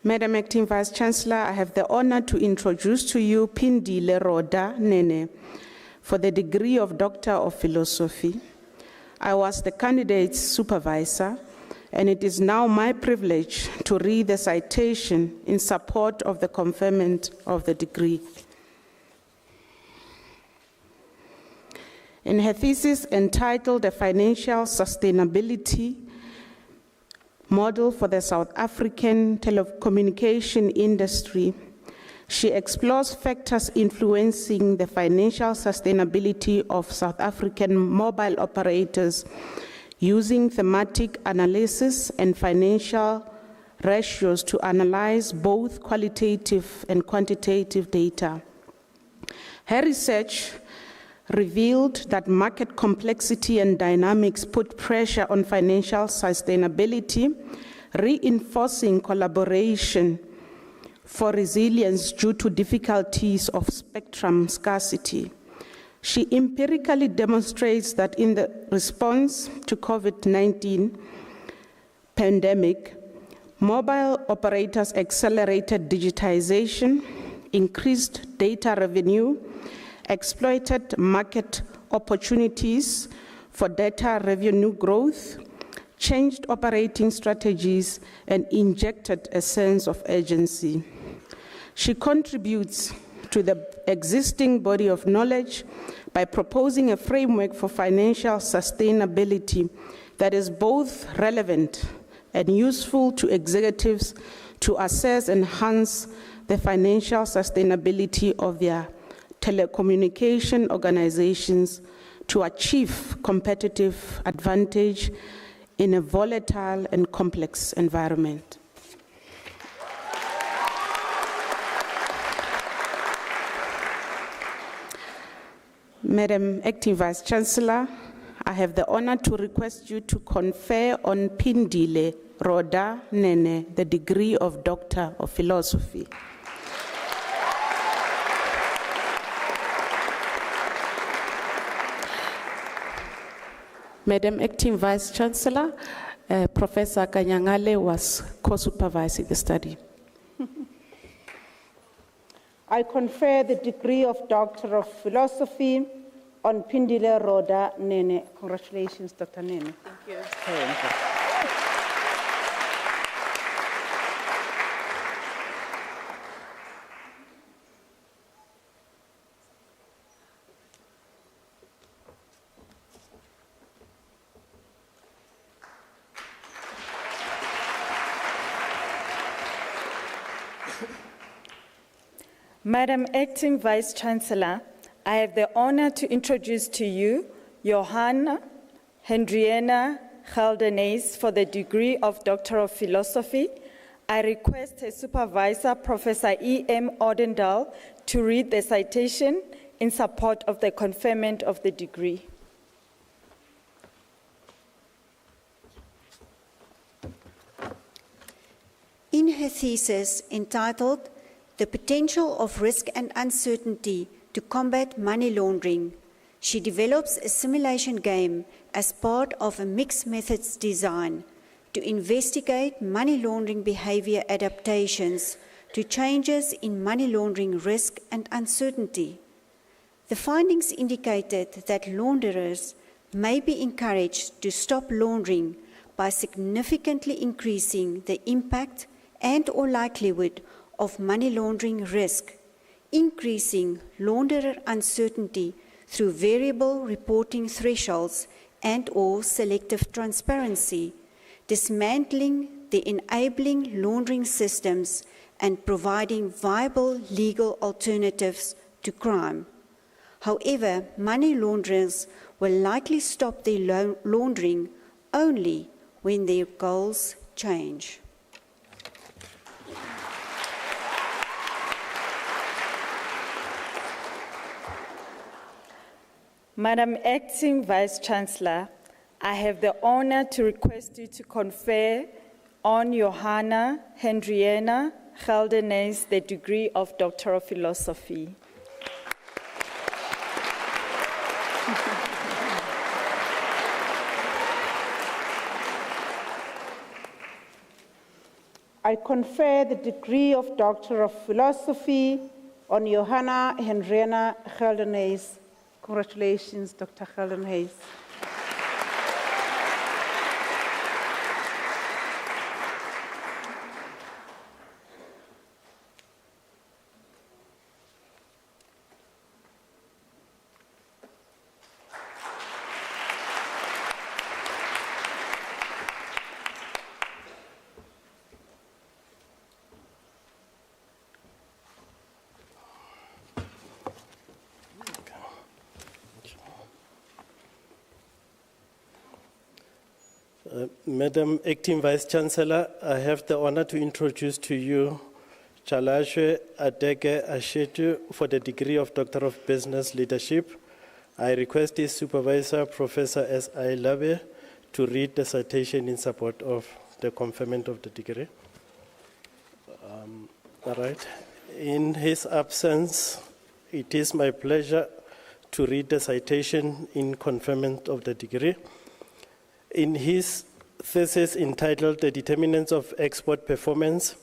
Madam Acting Vice-Chancellor, I have the honor to introduce to you Pindile Roda Nene for the degree of Doctor of Philosophy. I was the candidate's supervisor, and it is now my privilege to read the citation in support of the conferment of the degree. In her thesis entitled The Financial Sustainability Model for the South African Telecommunication Industry, she explores factors influencing the financial sustainability of South African mobile operators using thematic analysis and financial ratios to analyze both qualitative and quantitative data. Her research revealed that market complexity and dynamics put pressure on financial sustainability, reinforcing collaboration for resilience due to difficulties of spectrum scarcity. She empirically demonstrates that in the response to COVID-19 pandemic, mobile operators accelerated digitization, increased data revenue, exploited market opportunities for data revenue growth, changed operating strategies, and injected a sense of urgency. She contributes to the existing body of knowledge by proposing a framework for financial sustainability that is both relevant and useful to executives to assess and enhance the financial sustainability of their telecommunication organizations to achieve competitive advantage in a volatile and complex environment. Madam Acting Vice-Chancellor, I have the honor to request you to confer on Pindile Roda Nene the degree of Doctor of Philosophy. Madam Acting Vice-Chancellor, Professor Kanyangale was co-supervising the study. I confer the degree of Doctor of Philosophy on Pindile Roda Nene. Congratulations, Dr. Nene. Thank you. Thank you. Madam Acting Vice-Chancellor, I have the honor to introduce to you Johanna Hendriana Geldenhuys for the degree of Doctor of Philosophy. I request her supervisor, Professor E.M. Odendaal, to read the citation in support of the conferment of the degree. In her thesis entitled "The Potential of Risk and Uncertainty to Combat Money Laundering," she develops a simulation game as part of a mixed methods design to investigate money laundering behavior adaptations to changes in money laundering risk and uncertainty. The findings indicated that launderers may be encouraged to stop laundering by significantly increasing the impact and/or likelihood of money laundering risk, increasing launderer uncertainty through variable reporting thresholds and/or selective transparency, dismantling the enabling laundering systems and providing viable legal alternatives to crime. However, money launderers will likely stop their laundering only when their goals change. Madam Acting Vice-Chancellor, I have the honor to request you to confer on Johanna Hendriana Geldenhuys the degree of Doctor of Philosophy. I confer the degree of Doctor of Philosophy on Johanna Hendriana Geldenhuys. Congratulations, Dr. Geldenhuys. Madam Acting Vice-Chancellor, I have the honor to introduce to you Chancellor Adege Ashetu for the degree of Doctor of Business Leadership. I request his supervisor, Professor S.I. Labe, to read the citation in support of the conferment of the degree. All right. In his absence, it is my pleasure to read the citation in conferment of the degree. In his thesis entitled "The Determinants of Export Performance,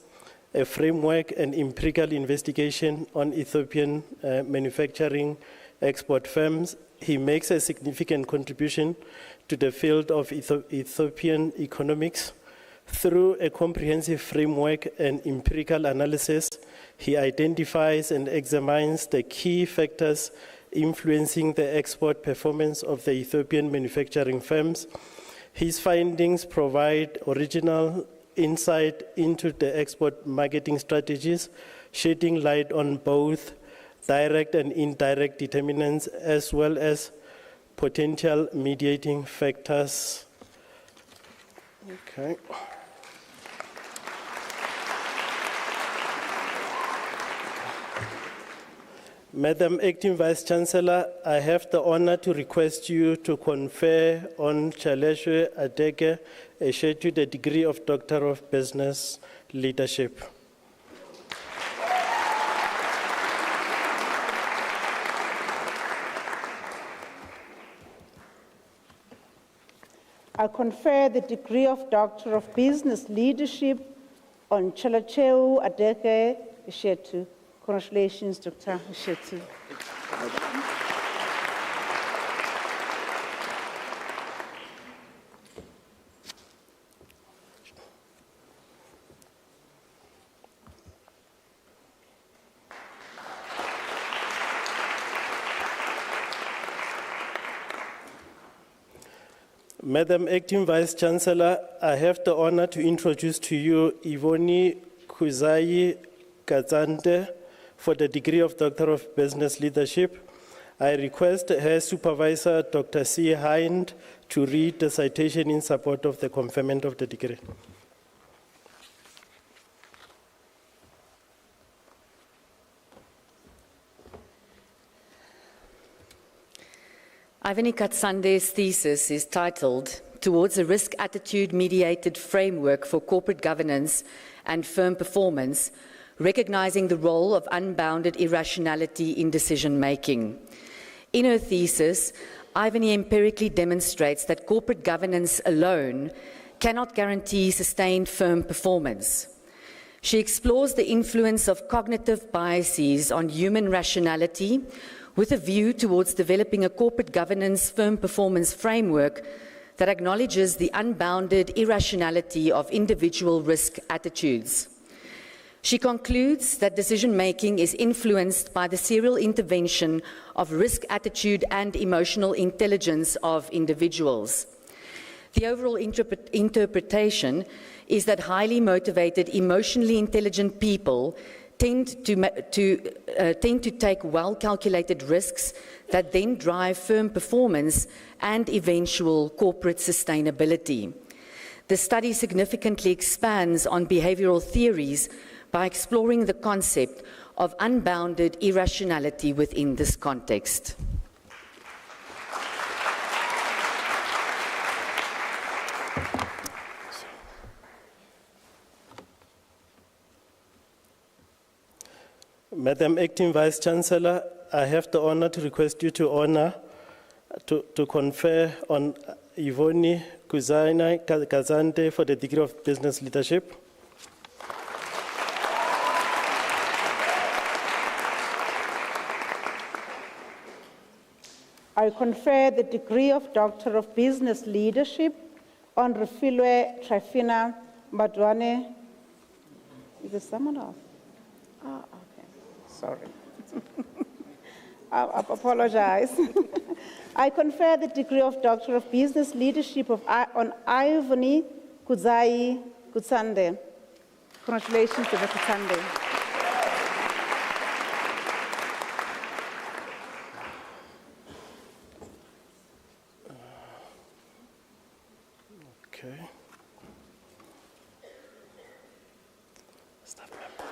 a Framework and Empirical Investigation on Ethiopian Manufacturing Export Firms," he makes a significant contribution to the field of Ethiopian economics. Through a comprehensive framework and empirical analysis, he identifies and examines the key factors influencing the export performance of the Ethiopian manufacturing firms. His findings provide original insight into the export marketing strategies, shedding light on both direct and indirect determinants, as well as potential mediating factors. Okay. Madam Acting Vice-Chancellor, I have the honor to request you to confer on Chancellor Adege Ashetu the degree of Doctor of Business Leadership. I confer the degree of Doctor of Business Leadership on Chancellor Adege Ashetu. Congratulations, Dr. Ashetu. Madam Acting Vice Chancellor, I have the honor to introduce to you Ivoni Kuzai Kazante for the degree of Doctor of Business Leadership. I request her supervisor, Dr. C. Hind, to read the citation in support of the conferment of the degree. Ivani Katsande's thesis is titled, Towards a Risk Attitude-Mediated Framework for Corporate Governance and Firm Performance, Recognizing the Role of Unbounded Irrationality in Decision-Making. In her thesis, Ivani empirically demonstrates that corporate governance alone cannot guarantee sustained firm performance. She explores the influence of cognitive biases on human rationality, with a view towards developing a corporate governance firm performance framework that acknowledges the unbounded irrationality of individual risk attitudes. She concludes that decision-making is influenced by the serial intervention of risk attitude and emotional intelligence of individuals. The overall interpretation is that highly motivated, emotionally intelligent people tend to take well-calculated risks that then drive firm performance and eventual corporate sustainability. The study significantly expands on behavioral theories by exploring the concept of unbounded irrationality within this context. Madam Acting Vice Chancellor, I have the honor to request you to confer on Ivoni Kazante for the degree of Business Leadership. I confer the degree of Doctor of Business Leadership on Refilwe Trifina Madwane. Is there someone else? Ah, okay. Sorry. I apologize. I confer the degree of Doctor of Business Leadership on Ivoni Kuzai Kutsande. Congratulations to Dr. Kutsande. Okay. Staff member.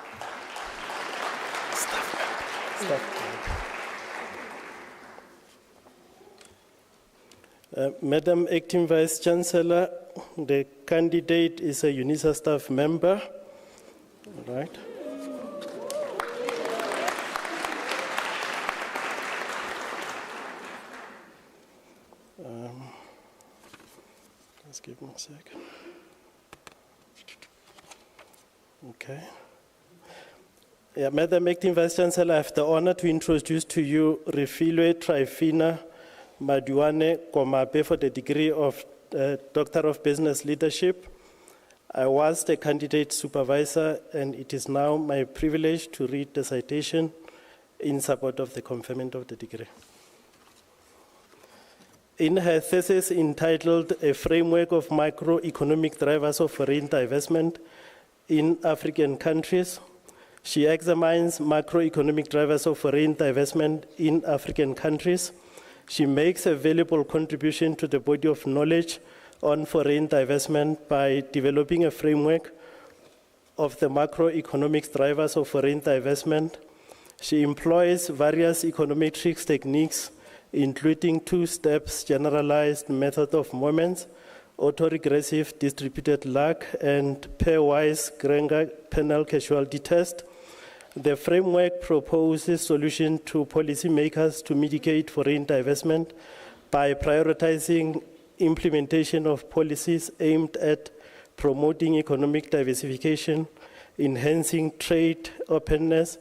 Madam Acting Vice Chancellor, the candidate is a Unisa staff member. All right. Just give me a second. Okay. Yeah, Madam Acting Vice Chancellor, I have the honor to introduce to you Refilwe Trifina Maduane Komape for the degree of Doctor of Business Leadership. I was the candidate supervisor, and it is now my privilege to read the citation in support of the conferment of the degree. In her thesis entitled A Framework of Macroeconomic Drivers of Foreign Divestment in African Countries, she examines macroeconomic drivers of foreign divestment in African countries. She makes a valuable contribution to the body of knowledge on foreign divestment by developing a framework of the macroeconomic drivers of foreign divestment. She employs various econometrics techniques, including two steps generalized method of moments, autoregressive distributed lag, and pairwise Granger penal casualty test. The framework proposes solutions to policymakers to mitigate foreign divestment by prioritizing implementation of policies aimed at promoting economic diversification, enhancing trade openness,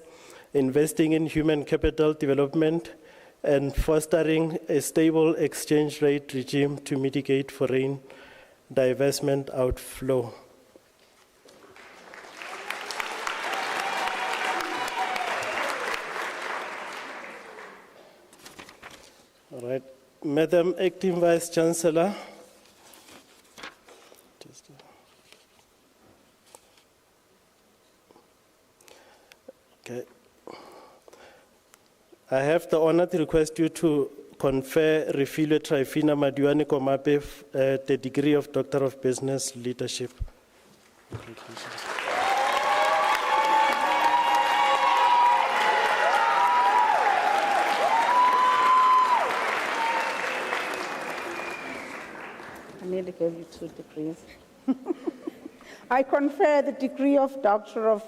investing in human capital development, and fostering a stable exchange rate regime to mitigate foreign divestment outflow. All right, Madam Acting Vice Chancellor, Okay. I have the honor to request you to confer Refilwe Trifina Maduane Komape the degree of Doctor of Business Leadership. Congratulations. I nearly gave you 2 degrees. I confer the degree of Doctor of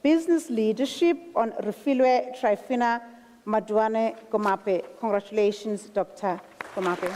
Business Leadership on Refilwe Trifina Maduane Komape. Congratulations, Dr. Komape.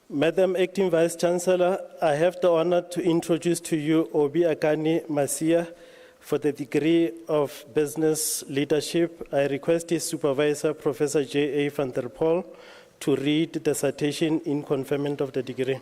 Madam Acting Vice Chancellor, I have the honor to introduce to you Obi Akani Masia for the degree of Business Leadership. I request his supervisor, Professor J.A. van der Poel, to read the citation in conferment of the degree.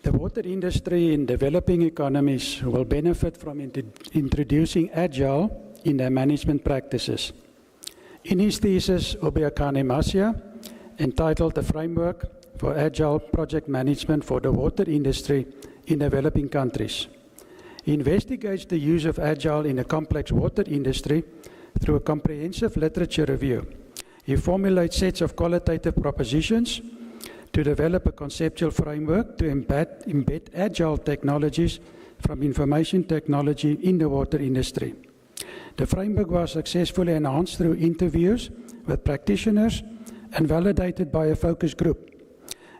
The water industry in developing economies will benefit from introducing Agile in their management practices. In his thesis, Obiakane Masia, entitled The Framework for Agile Project Management for the Water Industry in Developing Countries, he investigates the use of Agile in a complex water industry through a comprehensive literature review. He formulates sets of qualitative propositions to develop a conceptual framework to embed agile technologies from information technology in the water industry. The framework was successfully enhanced through interviews with practitioners and validated by a focus group.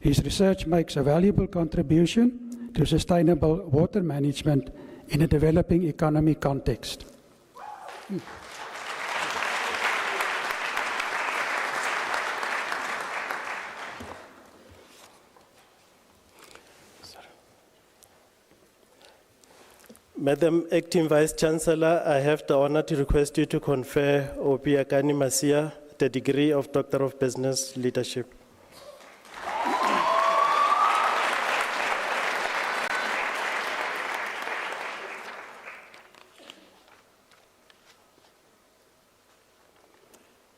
His research makes a valuable contribution to sustainable water management in a developing economy context. Madam Acting Vice Chancellor, I have the honor to request you to confer Obi Akani Masia the degree of Doctor of Business Leadership.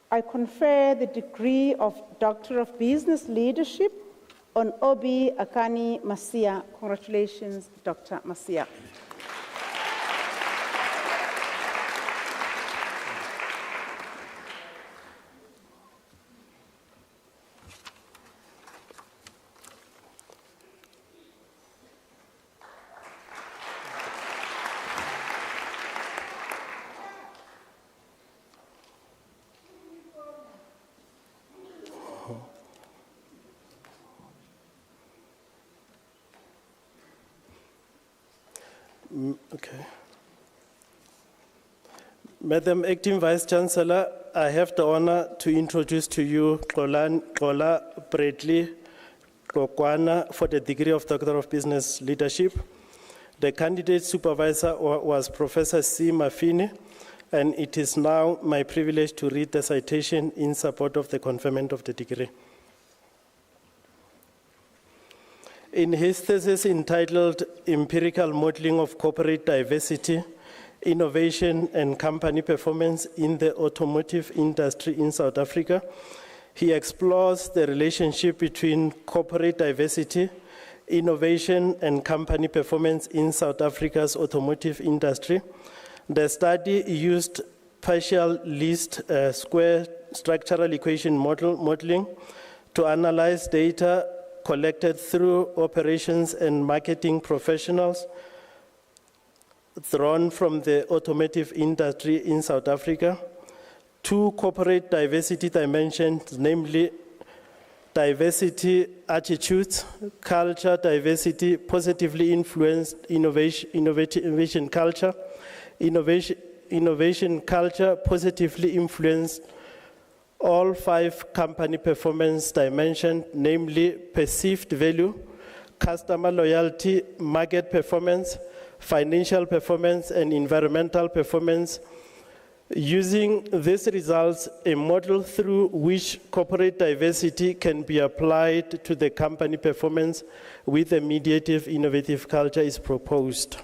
I confer the degree of Doctor of Business Leadership on Obi Akani Masia. Congratulations, Dr. Masia. Okay. Madam Acting Vice Chancellor, I have the honor to introduce to you Xola Bradley Kokwana for the degree of Doctor of Business Leadership. The candidate supervisor was Professor C. Mafini, and it is now my privilege to read the citation in support of the conferment of the degree. In his thesis entitled Empirical Modeling of Corporate Diversity, Innovation and Company Performance in the Automotive Industry in South Africa, he explores the relationship between corporate diversity, innovation and company performance in South Africa's automotive industry. The study used partial least square structural equation modeling to analyze data collected through operations and marketing professionals drawn from the automotive industry in South Africa. 2 corporate diversity dimensions, namely diversity attitudes, culture diversity, positively influenced innovation culture, innovation culture positively influenced all 5 company performance dimensions, namely perceived value, customer loyalty, market performance, financial performance, and environmental performance. Using these results, a model through which corporate diversity can be applied to the company performance with a mediative, innovative culture is proposed.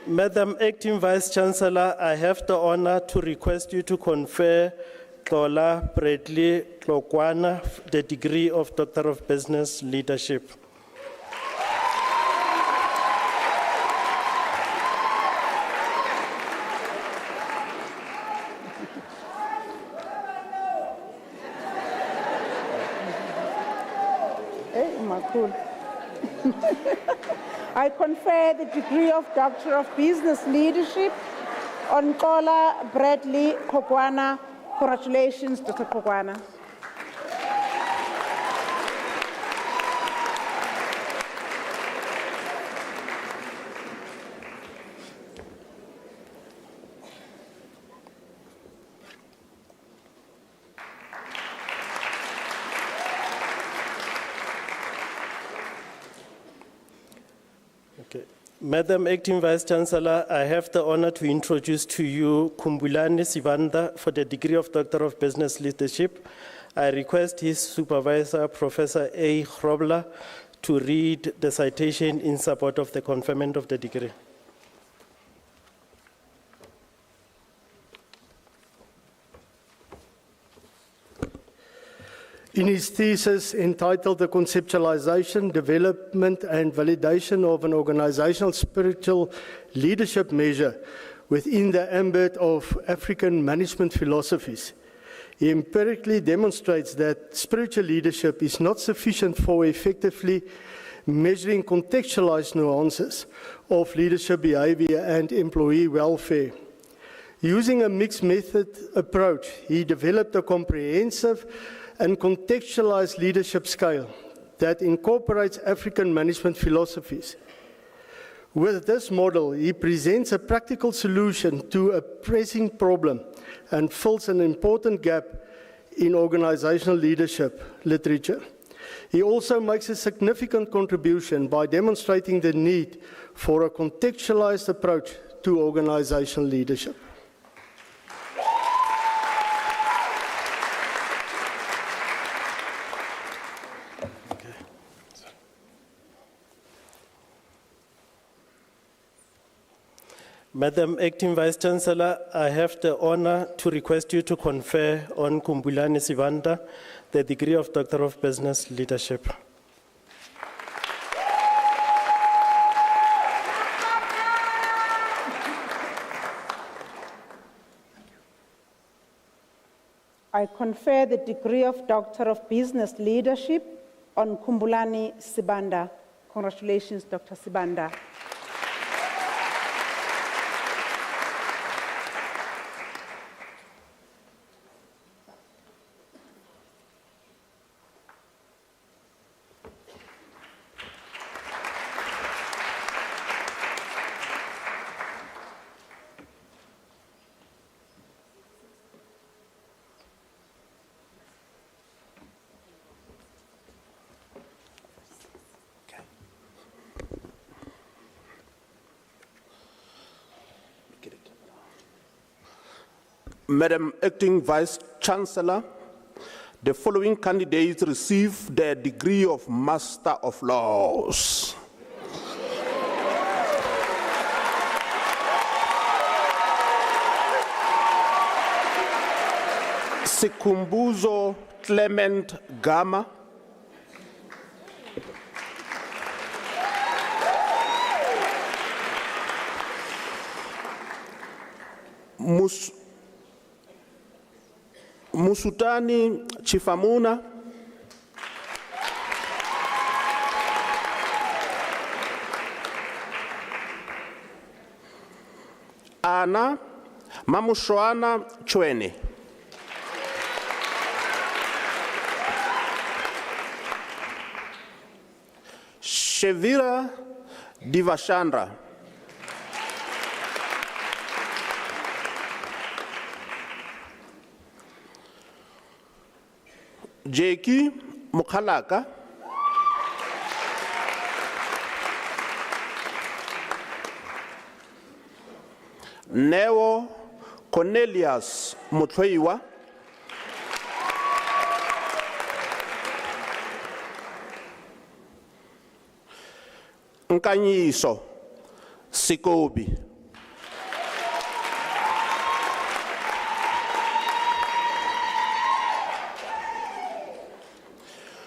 Madam Acting Vice Chancellor, I have the honor to request you to confer Tola Bradley Tlokwana the degree of Doctor of Business Leadership. Hey, Makul. I confer the degree of Doctor of Business Leadership on Tola Bradley Tlokwana. Congratulations, Dr. Tlokwana. Madam Acting Vice Chancellor, I have the honor to introduce to you Kumbulani Sibanda for the degree of Doctor of Business Leadership. I request his supervisor, Professor A. Hrobler, to read the citation in support of the conferment of the degree. In his thesis entitled The Conceptualization, Development and Validation of an Organizational Spiritual Leadership Measure within the ambit of African management philosophies, he empirically demonstrates that spiritual leadership is not sufficient for effectively measuring contextualized nuances of leadership behavior and employee welfare. Using a mixed method approach, he developed a comprehensive and contextualized leadership scale that incorporates African management philosophies. With this model, he presents a practical solution to a pressing problem and fills an important gap in organizational leadership literature. He also makes a significant contribution by demonstrating the need for a contextualized approach to organizational leadership. Madam Acting Vice Chancellor, I have the honor to request you to confer on Kumbulani Sibanda the degree of Doctor of Business Leadership. I confer the degree of Doctor of Business Leadership on Kumbulani Sibanda. Congratulations, Dr. Sibanda. Madam Acting Vice Chancellor, the following candidates receive the degree of Master of Laws. Sikumbuzo Clement Gama. Musutani Chifamuna. Ana Mamushoana Chwene. Shevira Divashandra. Jeki Mukhalaka. Neo Cornelius Mutloiwa. Nkanyiso Sikobi.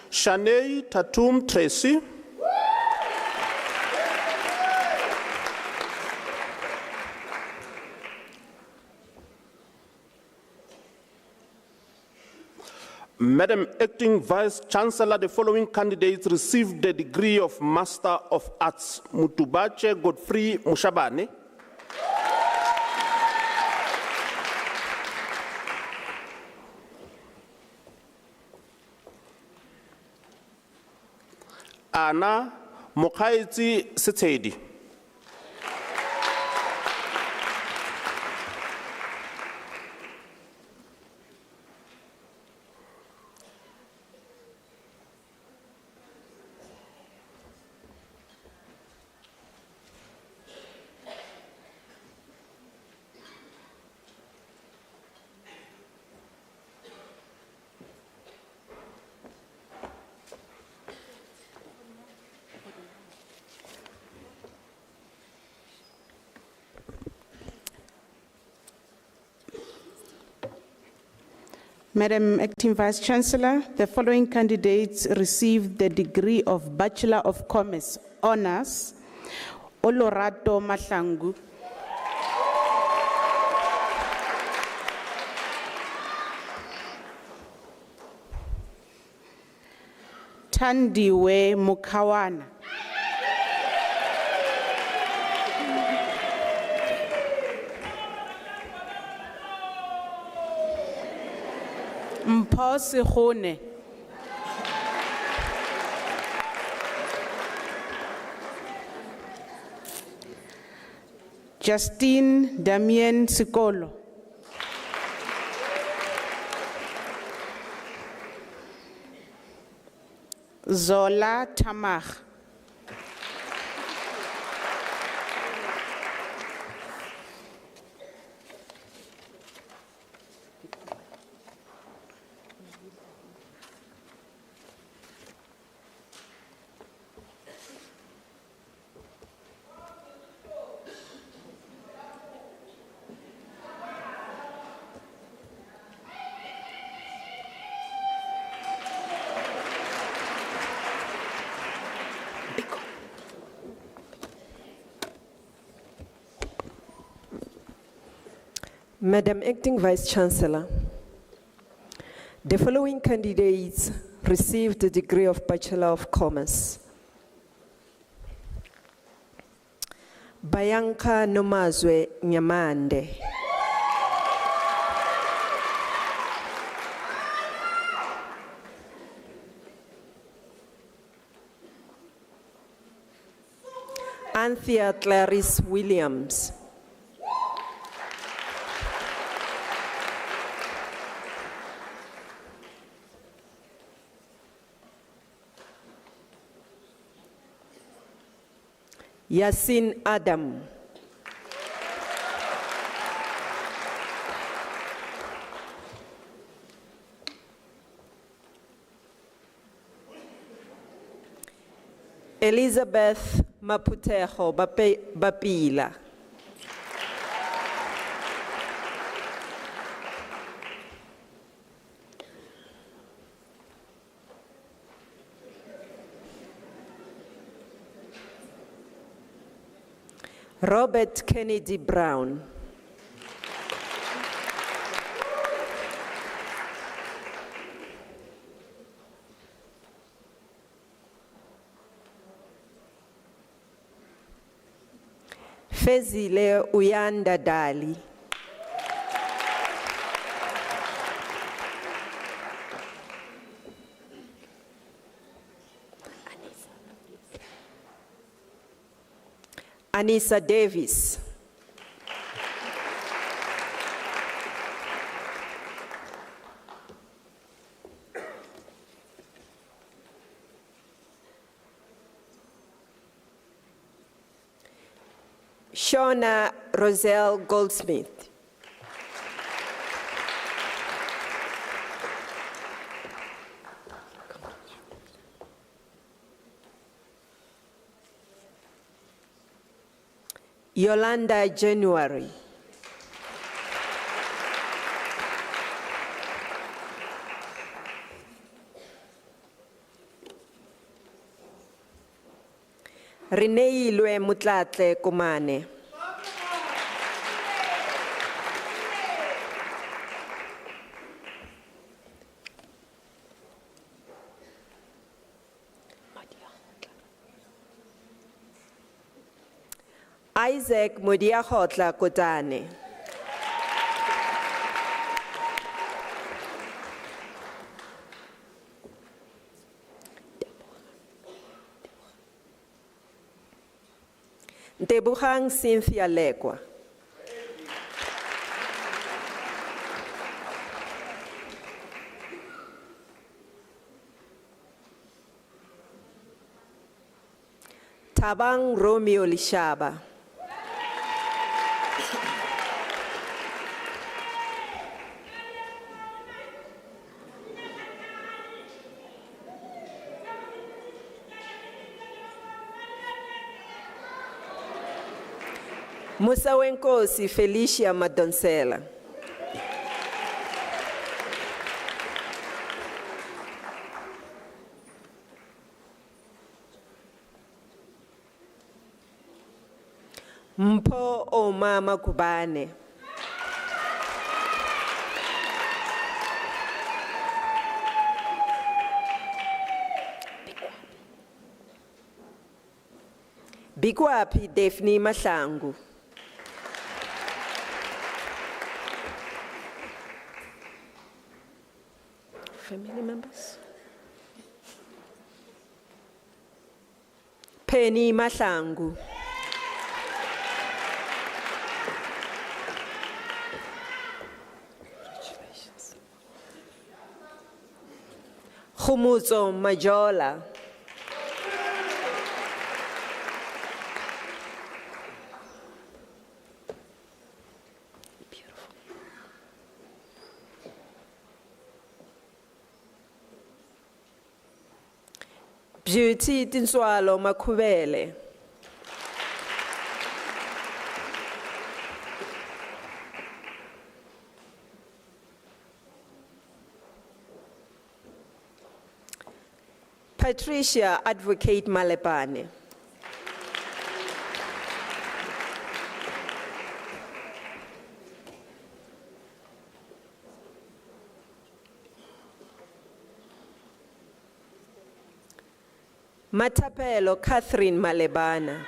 Shanei Tatum Tracy. Madam Acting Vice Chancellor, the following candidates received the degree of Master of Arts: Mutubache Godfrey Mushabane, Anna Mokhaitsi Setedi, Madam Acting Vice Chancellor, the following candidates received the degree of Bachelor of Commerce Honours: Olorato Mahlangu, Tandiwe Mukawana, Mpho Sekgone, Justine Damien Sikolo, Zola Tamach, Madam Acting Vice Chancellor, the following candidates received the degree of Bachelor of Commerce: Bayanka Nomazwe Nyamande, Anthea Clarice Williams, Yasin Adam, Elizabeth Maputejo Bapila, Robert Kennedy Brown, Fezile Uyanda Dali, Unisa Davis. Shona Roselle Goldsmith. Yolanda January. Reneilwe Mutlatle Kumane. Isaac Modiahotla Kotane. Ntebuhang Cynthia Lekwa. Tabang Romeo Lishaba. Musa Wenkosi Felicia Madonsela. Mpo Omama Kubane. Bikwapi Daphne Mahlangu. Family members? Penny Mahlangu. Khumuzo Majola. Beauty Tinswalo Makhubele. Patricia Advocate Malepane. Matapelo Catherine Malebana.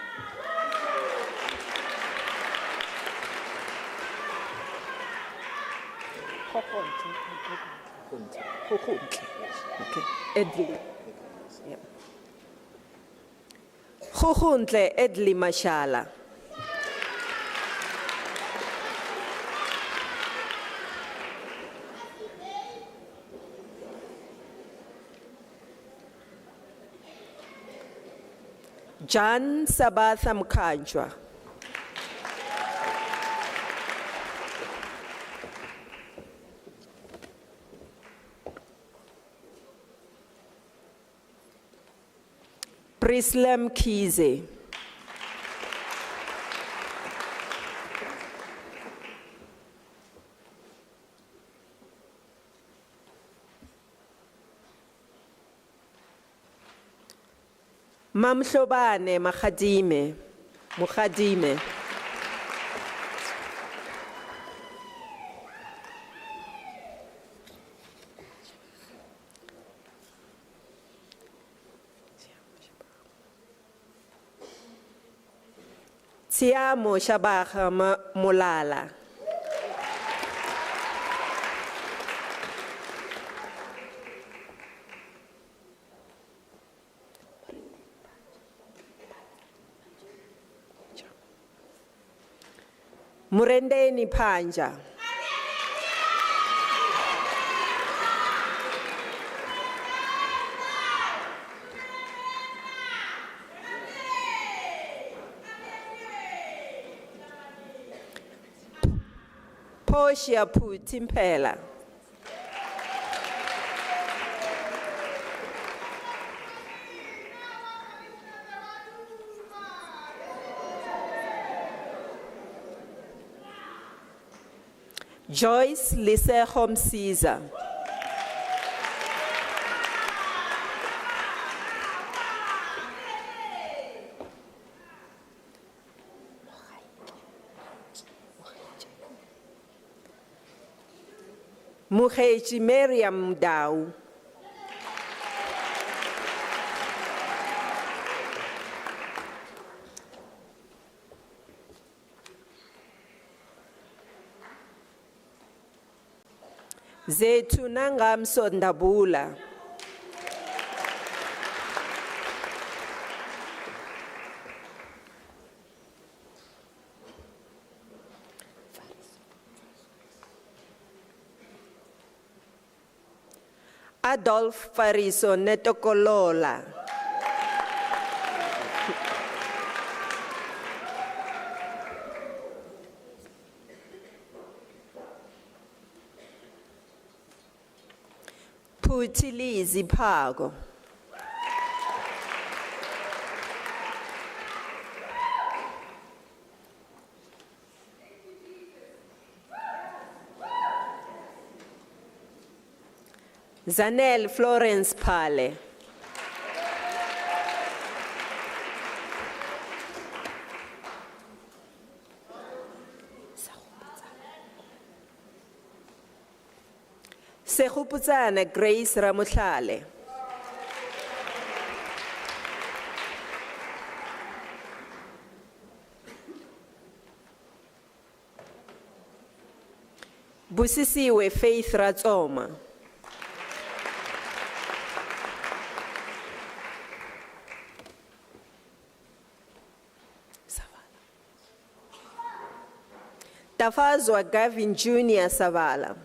Okay. Edli. Yep. Khukhuntle Edli Mashala. Jan Sabatha Mkanjwa. Prislem Kize. Mamhlobane Makhadime. Mukhadime. Siamo Shabaha Molala. Murendeni Panja. Portia Putimpela. Joyce Lisejo Msiza. Muheji Miriam Dau. Zethu Nangamso Ndabula. Adolf Fariso Netokolola. Phutilizi Phako. Zanel Florence Pale. Sehuputsana Grace Ramutlale. Busisiwe Faith Ratsoma. Tafazwa Gavin Jr. Savala.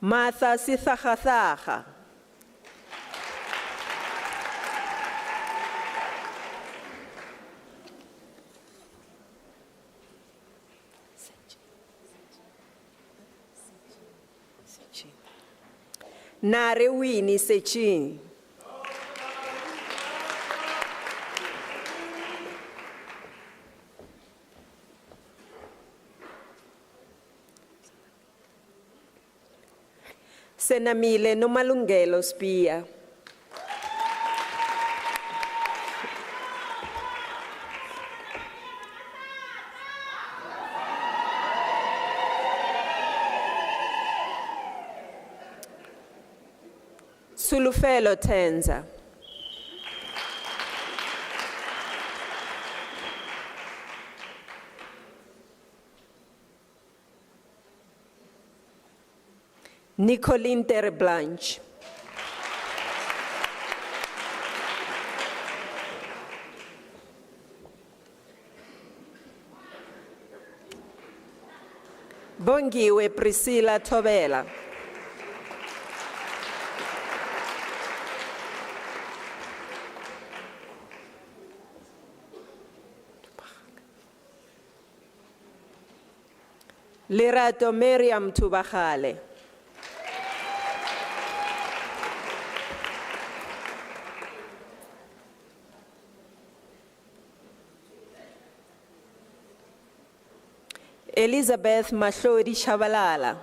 Martha Sithagathaga. Nare Winnie Sechin. Senamile Nomalungelo Spia. Sulufelo Tenza. Nicoline Terblanche. Bongiwe Priscilla Tobela. Lerato Miriam Tubachale. Elizabeth Mahlodi Shabalala.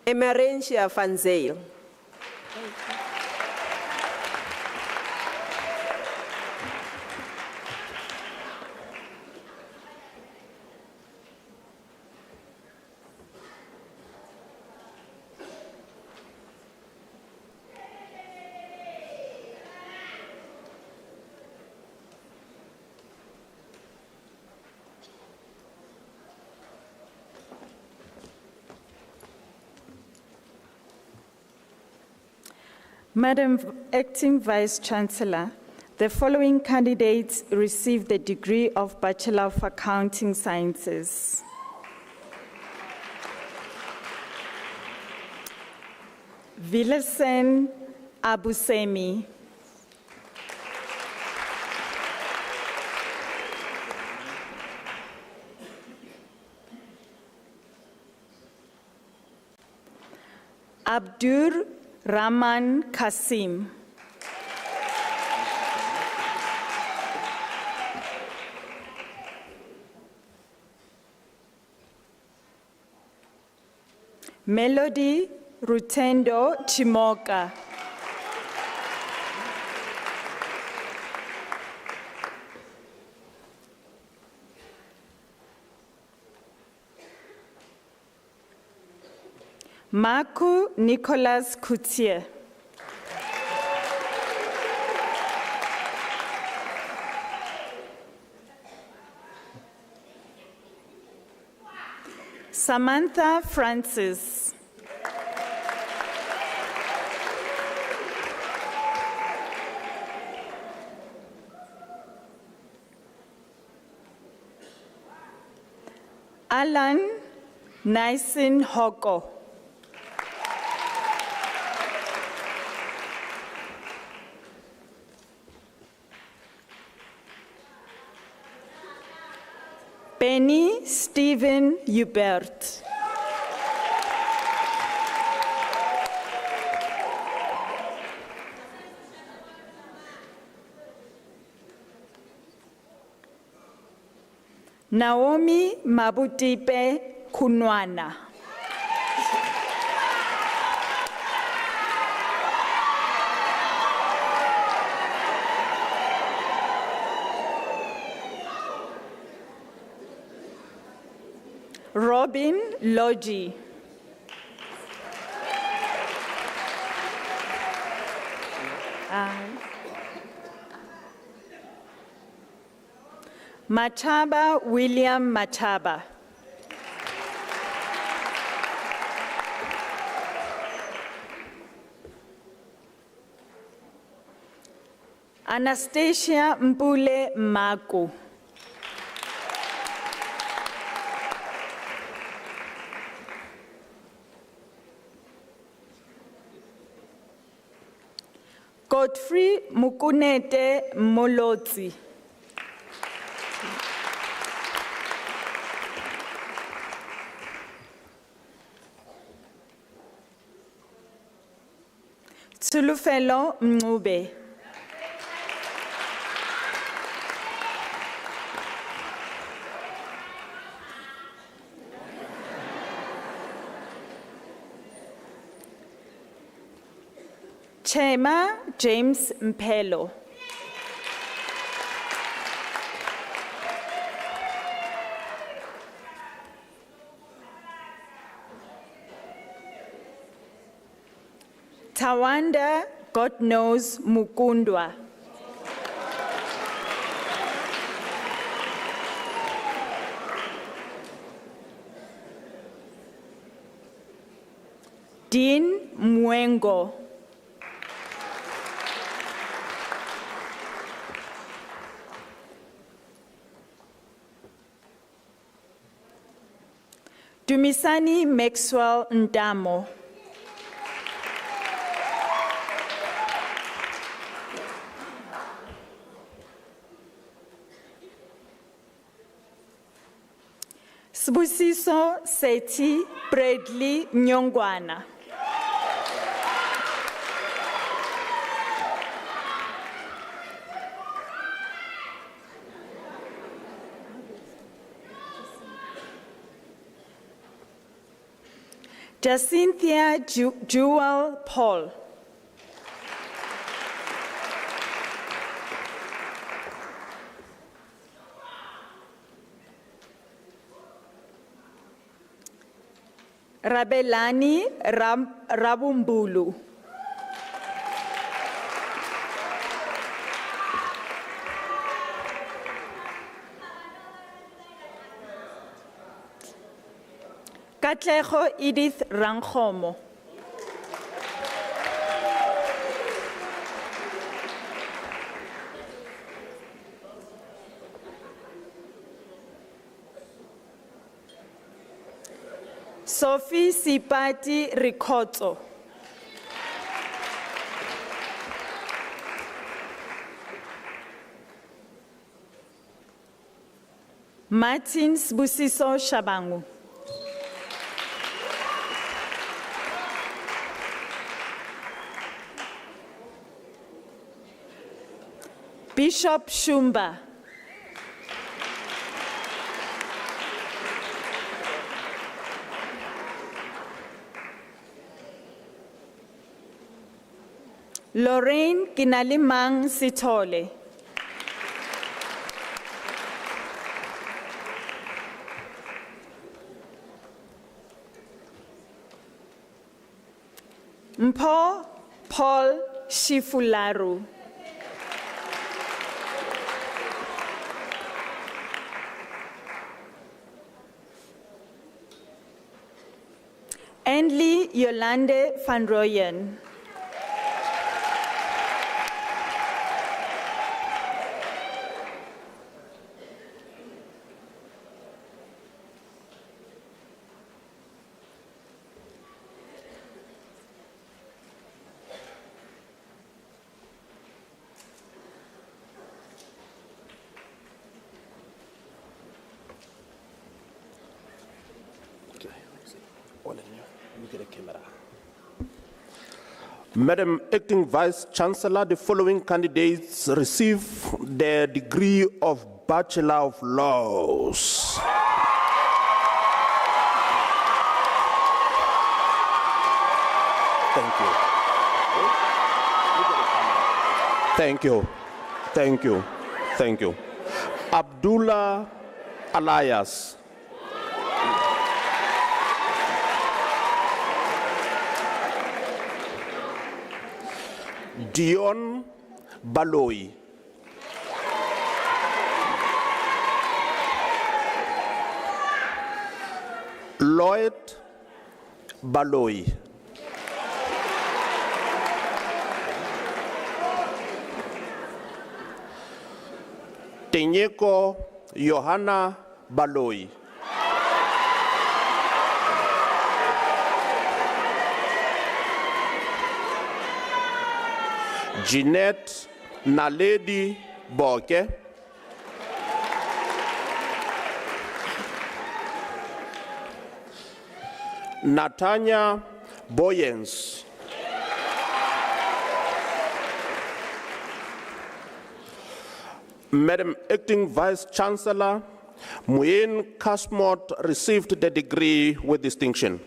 Emerentia van Zyl. Madam Acting Vice-Chancellor, the following candidates received the degree of Bachelor of Accounting Sciences. Vilesen Abusemi. Abdur Rahman Kasim. Melody Rutendo Chimoka. Marco Nicolas Coutier. Samantha Francis. Alan Nysin Hoko. Benny Stephen Hubert. Naomi Mabutipe Kunwana. Robin Logi. Machaba William Machaba. Anastasia Mpule Maku. Godfrey Mukunete Molotsi. Tulufelo Mngube. Chema James Mpelo. Tawanda God knows Mukundwa. Dean Mwengo. Dumisani Maxwell Ndamo. Sibusiso Seti Bradley Nyongwana. Jacinthia Jewel Paul. Rabelani Rabumbulu. Katlego Edith Ranghomo. Sophie Sipati Rikotso. Martin Sbusiso Shabangu. Bishop Shumba. Lorraine Kinalimang Sitole. Mpho Paul Shifularu. Endley Yolande van Rooyen. Madam Acting Vice Chancellor, the following candidates receive their degree of Bachelor of Laws. Thank you. Thank you. Thank you. Thank you. Abdullah Alias. Dion Baloi. Lloyd Baloi. Tenyeko Johanna Baloi. Jeanette Naledi Boke. Natanya Boyens. Madam Acting Vice Chancellor, Muyen Kasmot received the degree with distinction.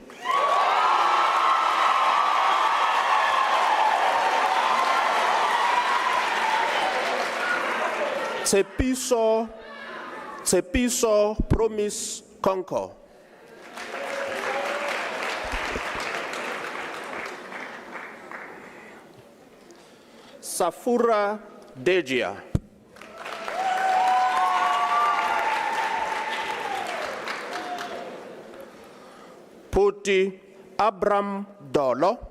Tsepiso Promise Concord. Safura Dejia. Puti Abram Dolo.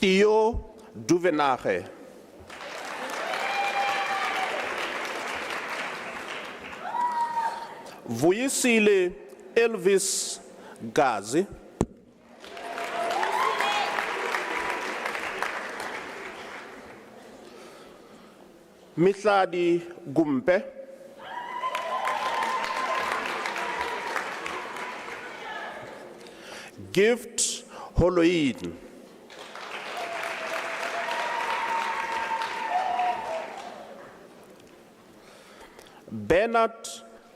Theo Duvenage. Vuyisile Elvis Gazi. Mitladi Gumpe. Gift Holoid. Bernard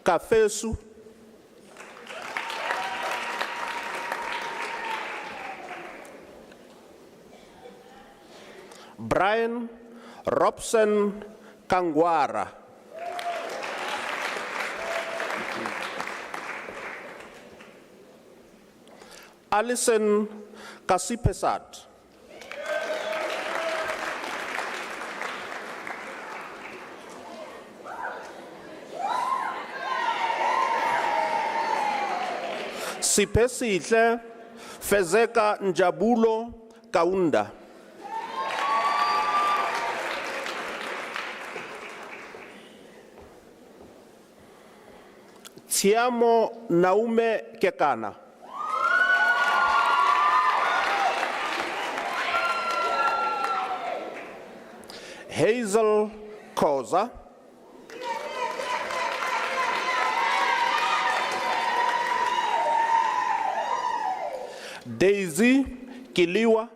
Kafesu. Brian Robson Kangwara. Alison Kasipesat. Sipesihle Fezeka Njabulo Kaunda. Tiamo Naume Kekana. Hazel Koza. Daisy Kiliwa.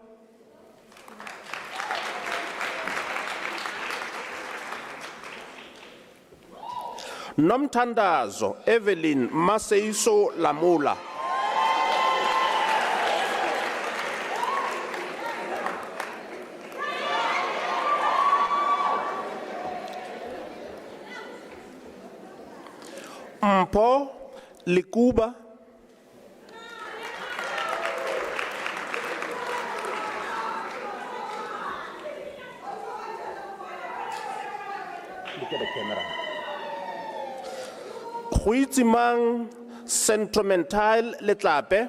Nomtandazo Evelyn Maseiso Lamula. Mpo Likuba. Look at the camera. Huitimang Centromental Letlape.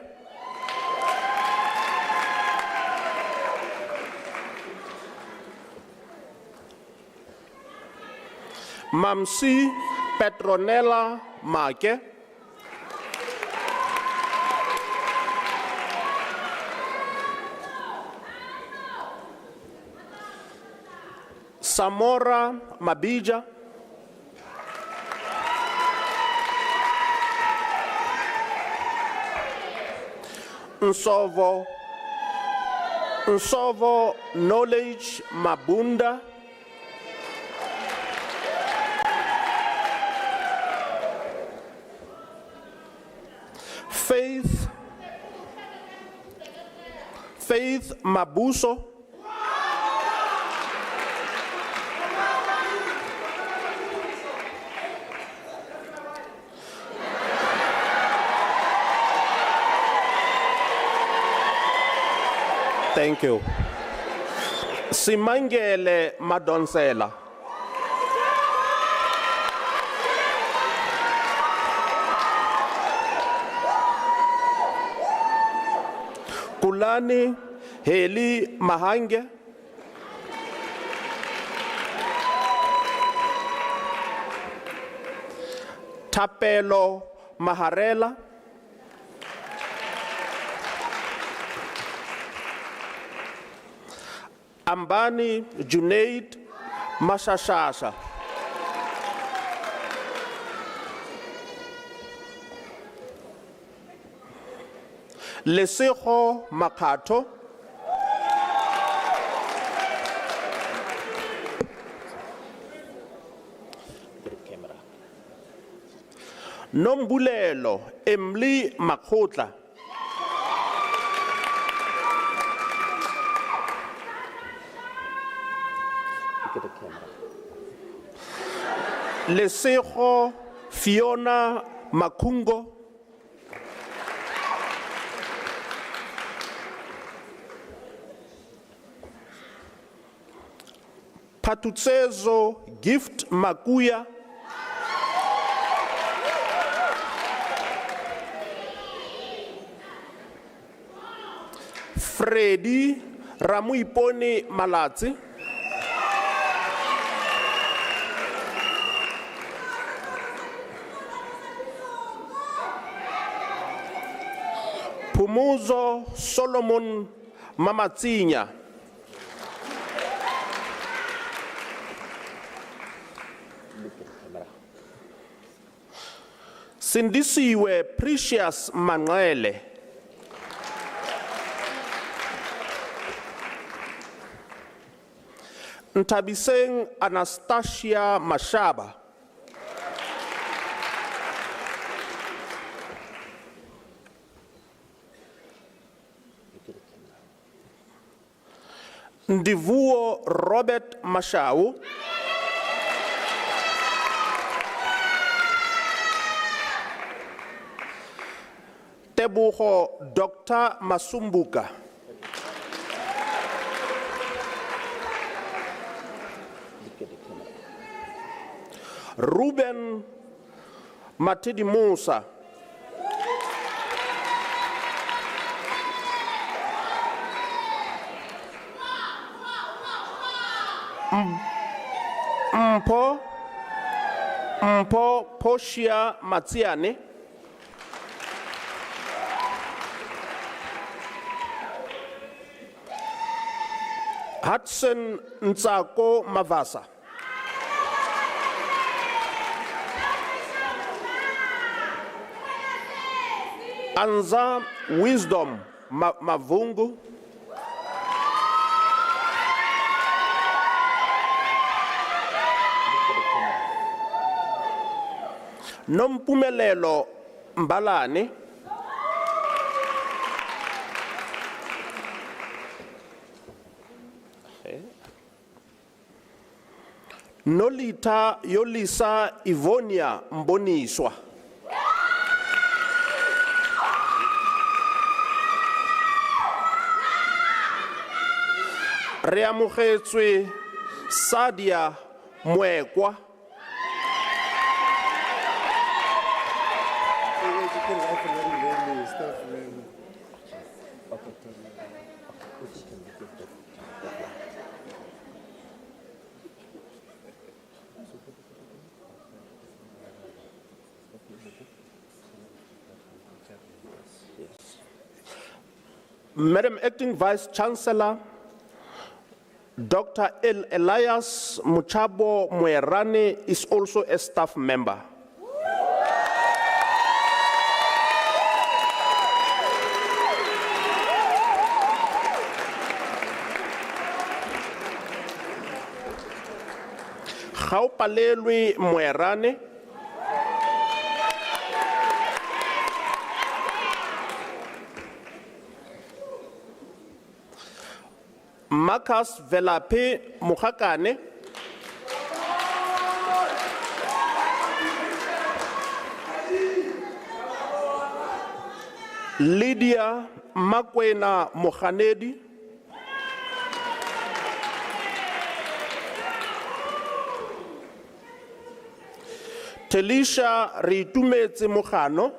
Mamsi Petronella Make. Samora Mabija. Nsovo Knowledge Mabunda. Faith Mabuso. Thank you. Simangele Madonsela. Kulani Heli Mahange. Tapelo Maharela. Ambani Junaid Mashashasha. Leseho Makato. Nombulelo Emily Makotla. Look at the camera. Leseho Fiona Makungo. Patutsezo Gift Makuya. Freddy Ramuiponi Malati. Pumuzo Solomon Mamatinya. Sindisiwe Precious Manwele. Ntabiseng Anastasia Mashaba. Ndivuo Robert Mashau. Tebuho Dr. Masumbuka. Ruben Matidi Musa. Mpo Mpo Poshia Matiane, Hudson Ntsako Mavasa, Anza Wisdom Mavungu, Nompumelelo Mbalane, Nolita Yolisa Ivonia Mboniswa, Reamogetswe Sadia Mwekwa, Madam Acting Vice Chancellor, Dr. Elias Muchabo Mwerane is also a staff member. Gaupalelwe Mwerane, Marcus Velape Mukakane, Lydia Makwena Mohanedi, Telisha Ritumetse Mukano,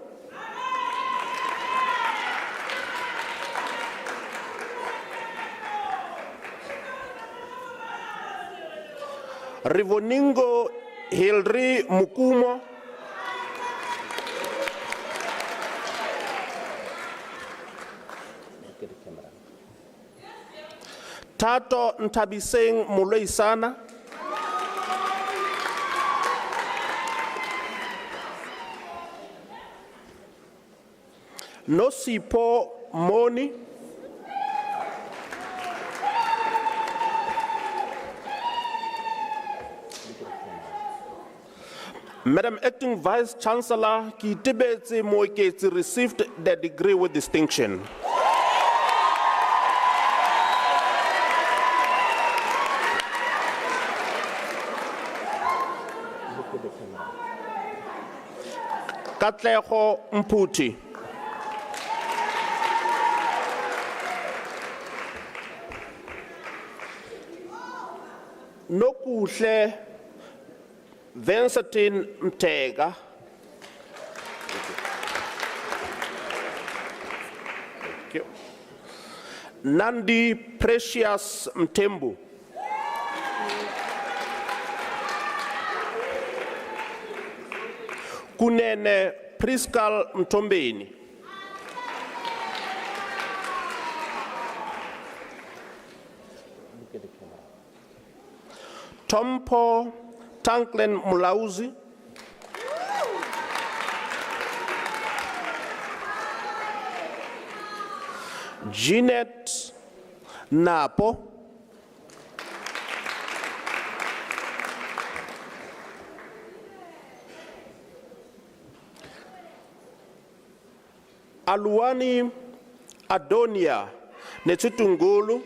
Rivoningo Hilri Mukumo, Tato Ntabiseng Muleisana, Nosipo Moni, Madam Acting Vice Chancellor Kitebetse Moeketsi received the degree with distinction. Katlego Mputi, Nokuhle Vensatin Mtega, Nandi Precious Mtembu, Kunene Priscal Mtombeni, Tompo Tanklen Mulauzi, Jeanette Napo, Aluani Adonia Netutungulu,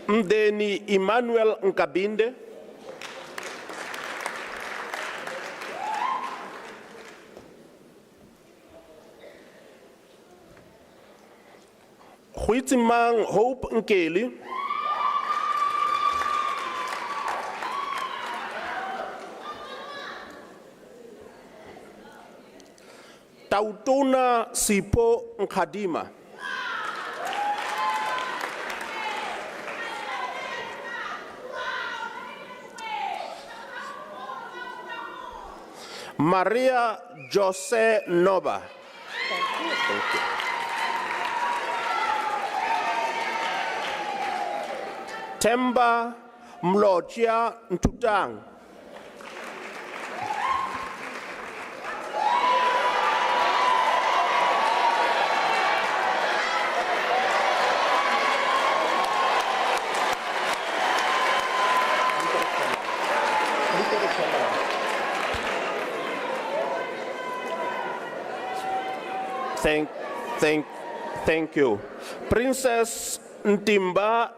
Mdeni Emmanuel Nkabinde, Huitimang Hope Nkeli, Tautona Sipo Nkadima. Maria Jose Noba. Thank you. Temba Mlochia Ntutang. Thank you. Princess Ntimba.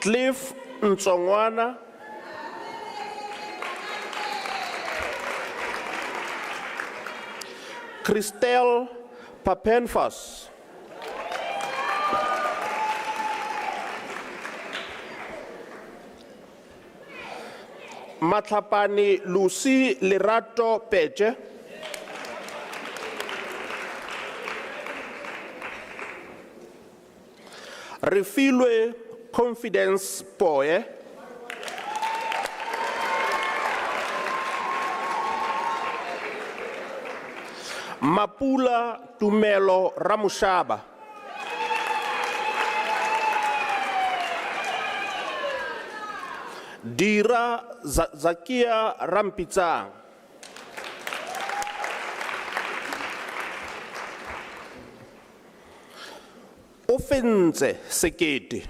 Cliff Ntsongwana. Christelle Papenfas. Matlapani Lucy Lerato Peche. Refilwe Confidence Poe. Mapula Tumelo Ramushaba. Dira Zakia Rampitsang. Offense Sekete.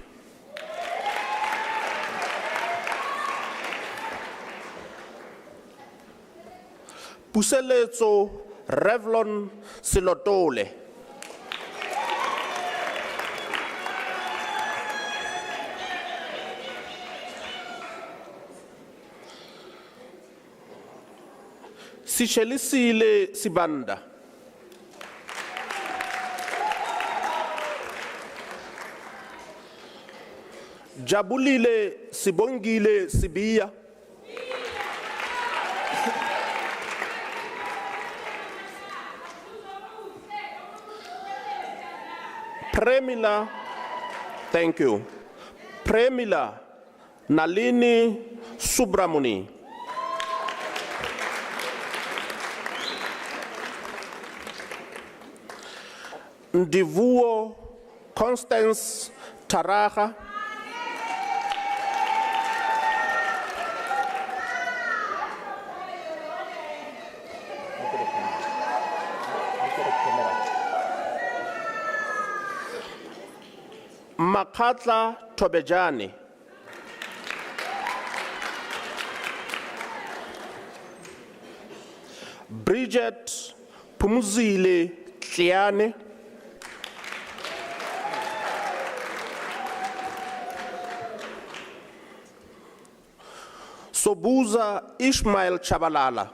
Puseletso Revlon Silotole. Sishelisile Sibanda. Jabulile Sibongile Sibia. Premila, thank you. Premila Nalini Subramuni. Ndivuo Constance Taraha. Makatla Tobejani. Bridget Pumzile Tliane. Sobuza Ishmael Chabalala.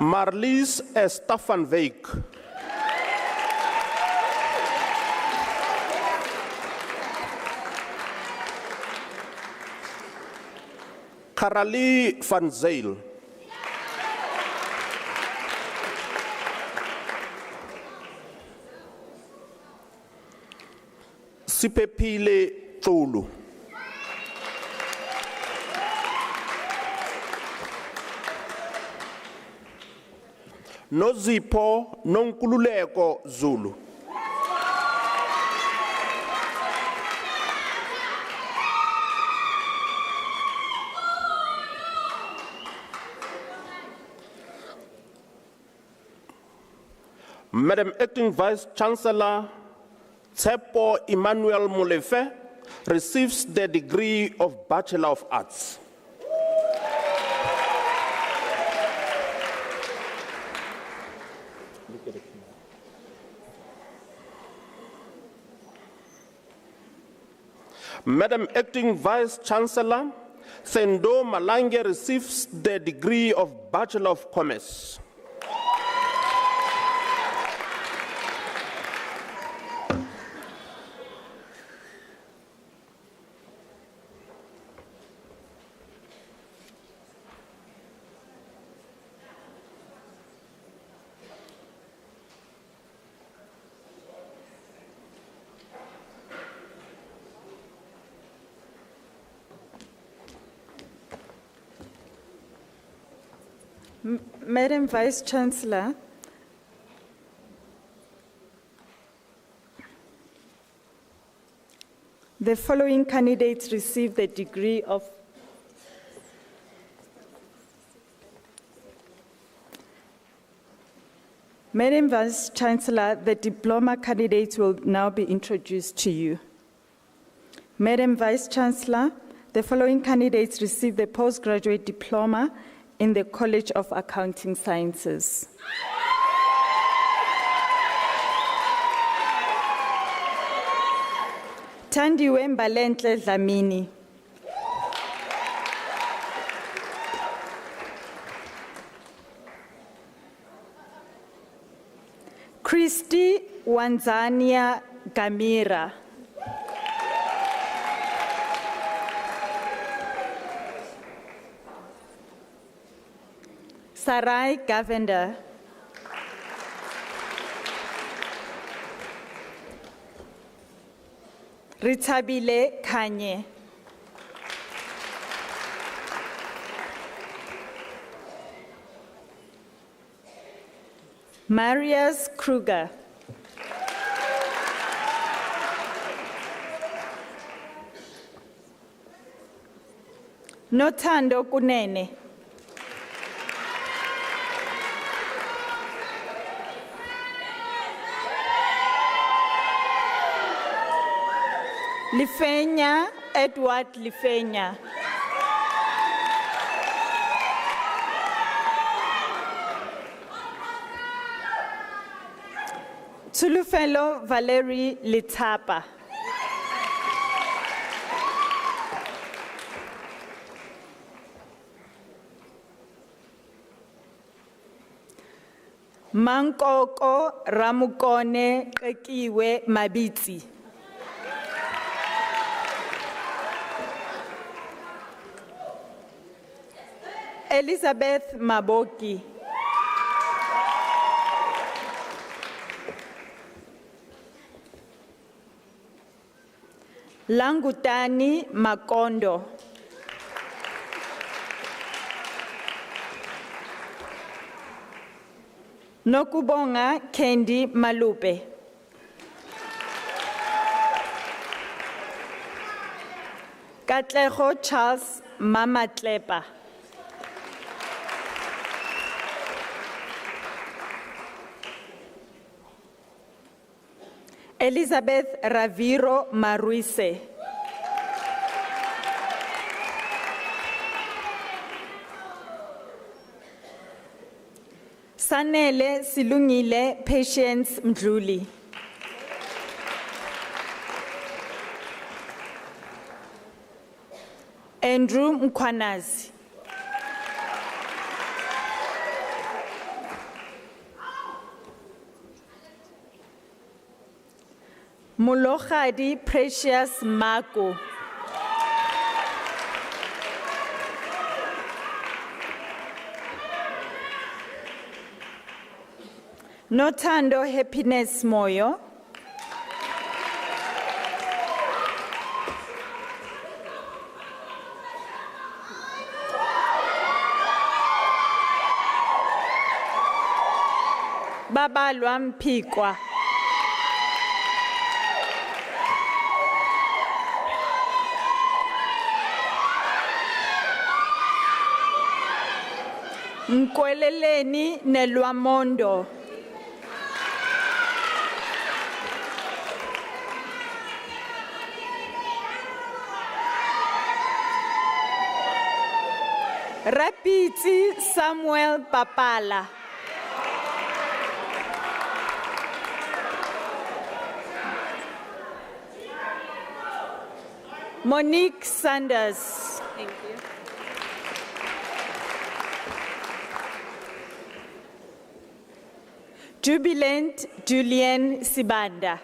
Marlies Estafan Veik. Karali van Zyl. Sipepile Tolu. Nozipo Nonkululeko Zulu. Madam Acting Vice Chancellor Tsepo Emmanuel Molefe receives the degree of Bachelor of Arts. Madam Acting Vice Chancellor Sendo Malange receives the degree of Bachelor of Commerce. Madam Vice-Chancellor, the following candidates received the degree of Madam Vice-Chancellor, the diploma candidates will now be introduced to you. Madam Vice-Chancellor, the following candidates received the postgraduate diploma in the College of Accounting Sciences. Thandiwe Mbalenhle Dlamini. Christy Wanzania Gamira. Sarai Gavender. Ritabile Kanye. Marius Kruger. Nothando Kunene. Lifenya Edward Lifenya. Tulufelo Valerie Litapa. Mankoko Ramukone Kekiwe Mabiti. Elizabeth Maboki. Langutani Makondo. Nokubonga Kendi Malupe. Katleho Charles Mamatlepa. Elizabeth Raviro Maruise. Sanele Silungile Patience Mdluli. Andrew Mkwanazi. Mulohadi Precious Mako. Nothando Happiness Moyo. Baba Lwampikwa. Nkweleleni Nelwamondo. Rapiti Samuel Papala. Monique Sanders. Thank you. Jubilant Julian Sibanda.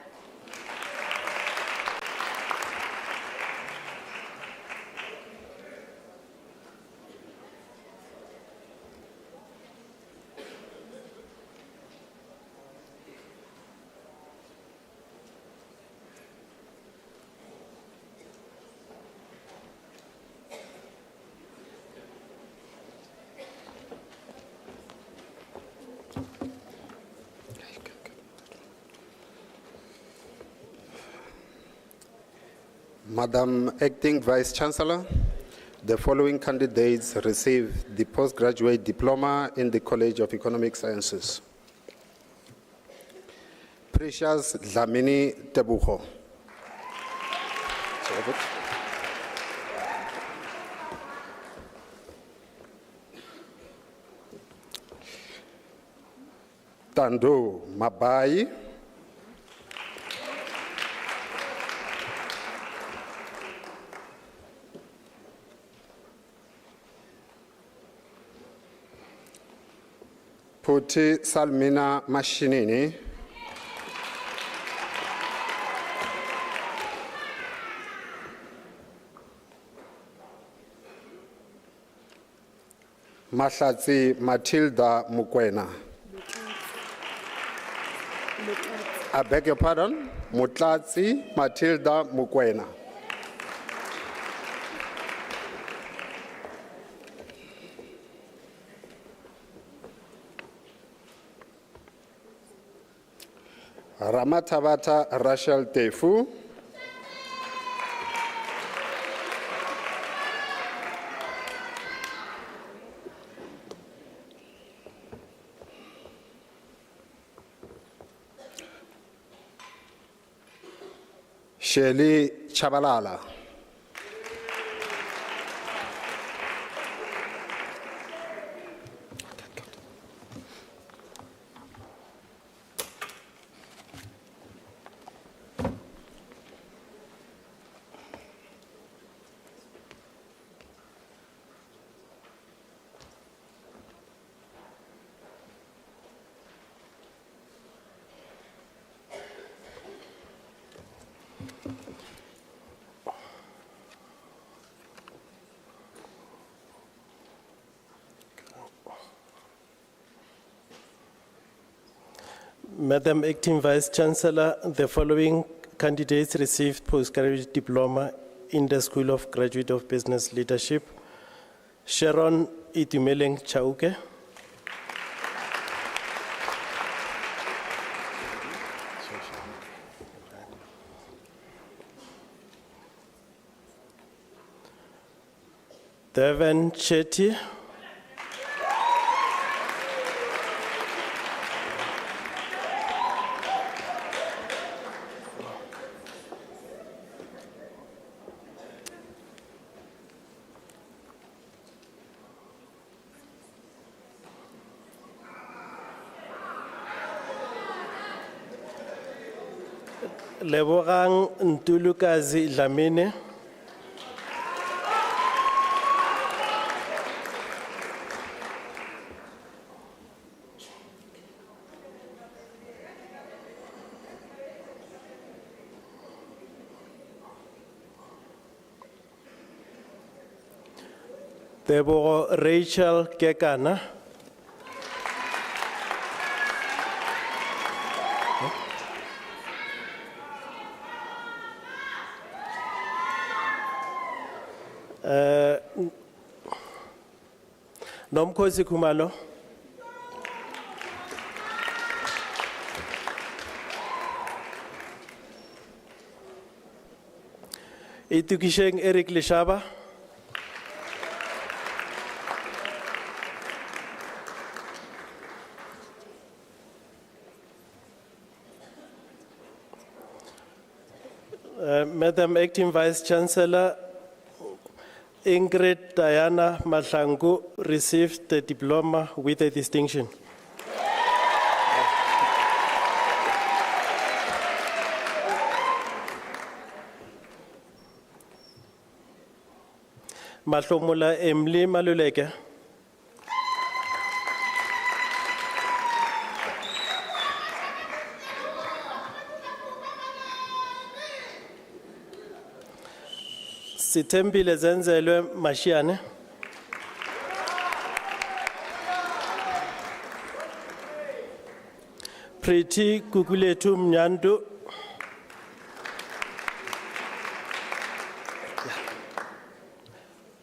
Madam Acting Vice Chancellor, the following candidates received the postgraduate diploma in the College of Economic Sciences. Precious Dlamini Tebucho. Tando Mabai. Puti Salmina Mashinini. Mahlatsi Matilda Mukwena. I beg your pardon, Mutlatsi Matilda Mukwena. Ramatabata Rachel Tefu. Shirley Chabalala. Madam Acting Vice Chancellor, the following candidates received postgraduate diploma in the School of Graduate of Business Leadership. Sharon Itumeleng Chauke. Devan Chetty. Lebogang Ntulukazi Dlamini. Debo Rachel Kekana. Nomkhosi Khumalo. Itukisheng Eric Lishaba. Madam Acting Vice Chancellor, Ingrid Diana Mahlangu received the diploma with a distinction. Mahlomola Emily Maluleke. Sithembile Zenzelwe Mashiane. Pretty Kukuletu Mnyandu.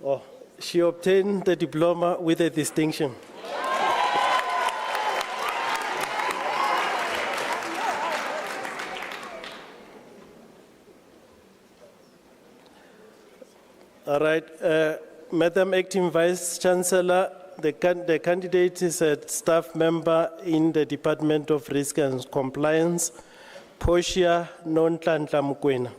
Oh, she obtained the diploma with a distinction. All right, Madam Acting Vice Chancellor, the candidate is a staff member in the Department of Risk and Compliance, Portia Nontlanhla Mokoena.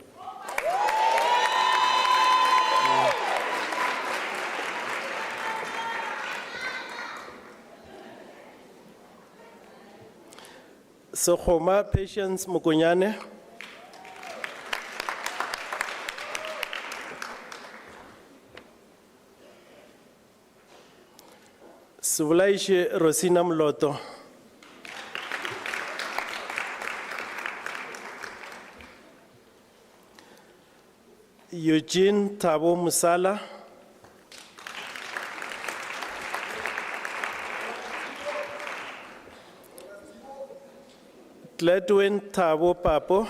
Sokhoma Patience Mokonyane. Suvulaishi Rosina Mloto. Eugene Thabo Musala. Gladwin Thabo Papo.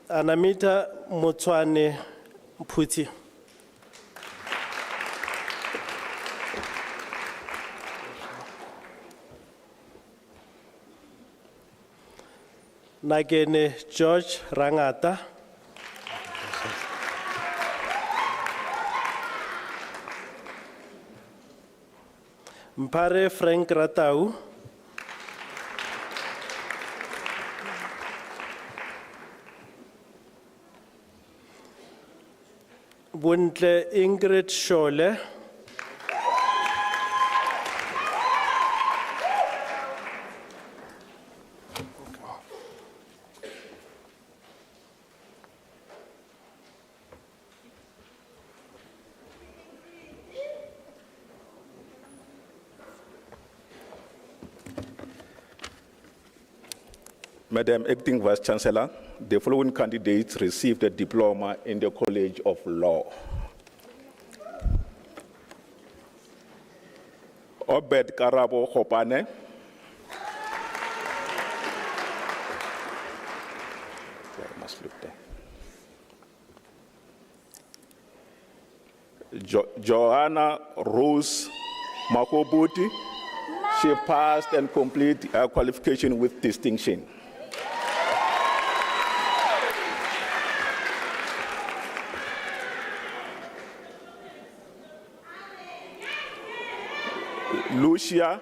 Anamita Motswane Mputi. Nagene George Rangata. Mpare Frank Ratau. Buntle Ingrid Schole. Madam Acting Vice Chancellor, the following candidates received a diploma in the College of Law. Obed Karabo Hopane. Joanna Rose Makobuti. She passed and completed her qualification with distinction. Lucia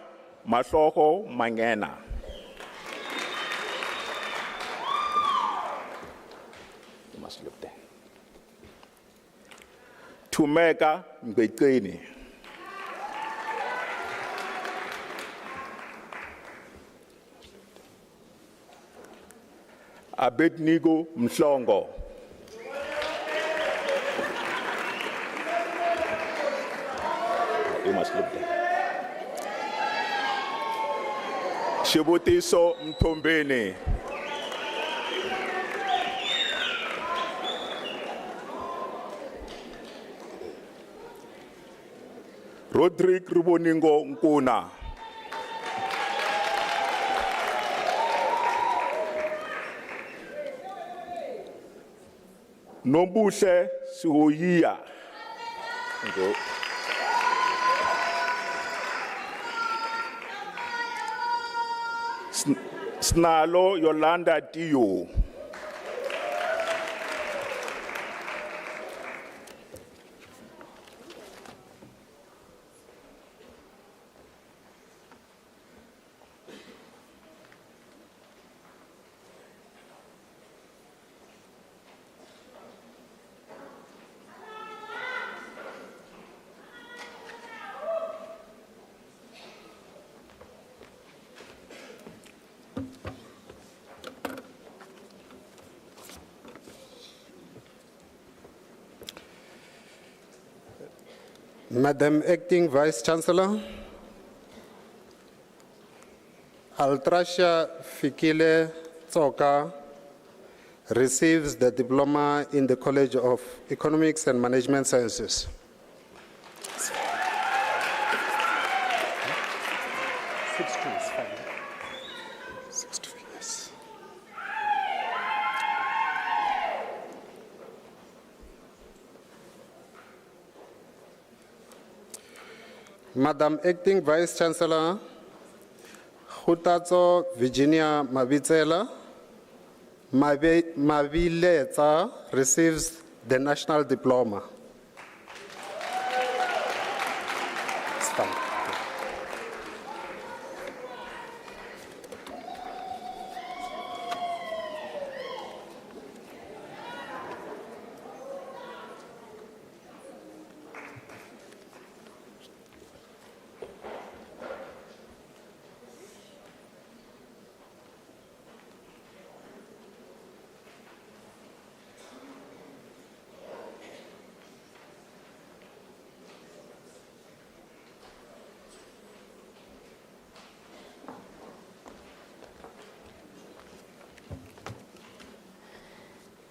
Mashoho Mangena. You must look there. Tumeka Mbekeni. Abednego Mhlongo. You must look there. Shibutiso Mtombeni. Rodrigue Ruboningo Nkuna. Nombuhle Suhoyia. Snalo Yolanda Dio. Madam Acting Vice Chancellor, Altracia Fikile Tsoka receives the diploma in the College of Economics and Management Sciences. Madam Acting Vice Chancellor, Hutatso Virginia Mabitsela Mabiletsa receives the National Diploma.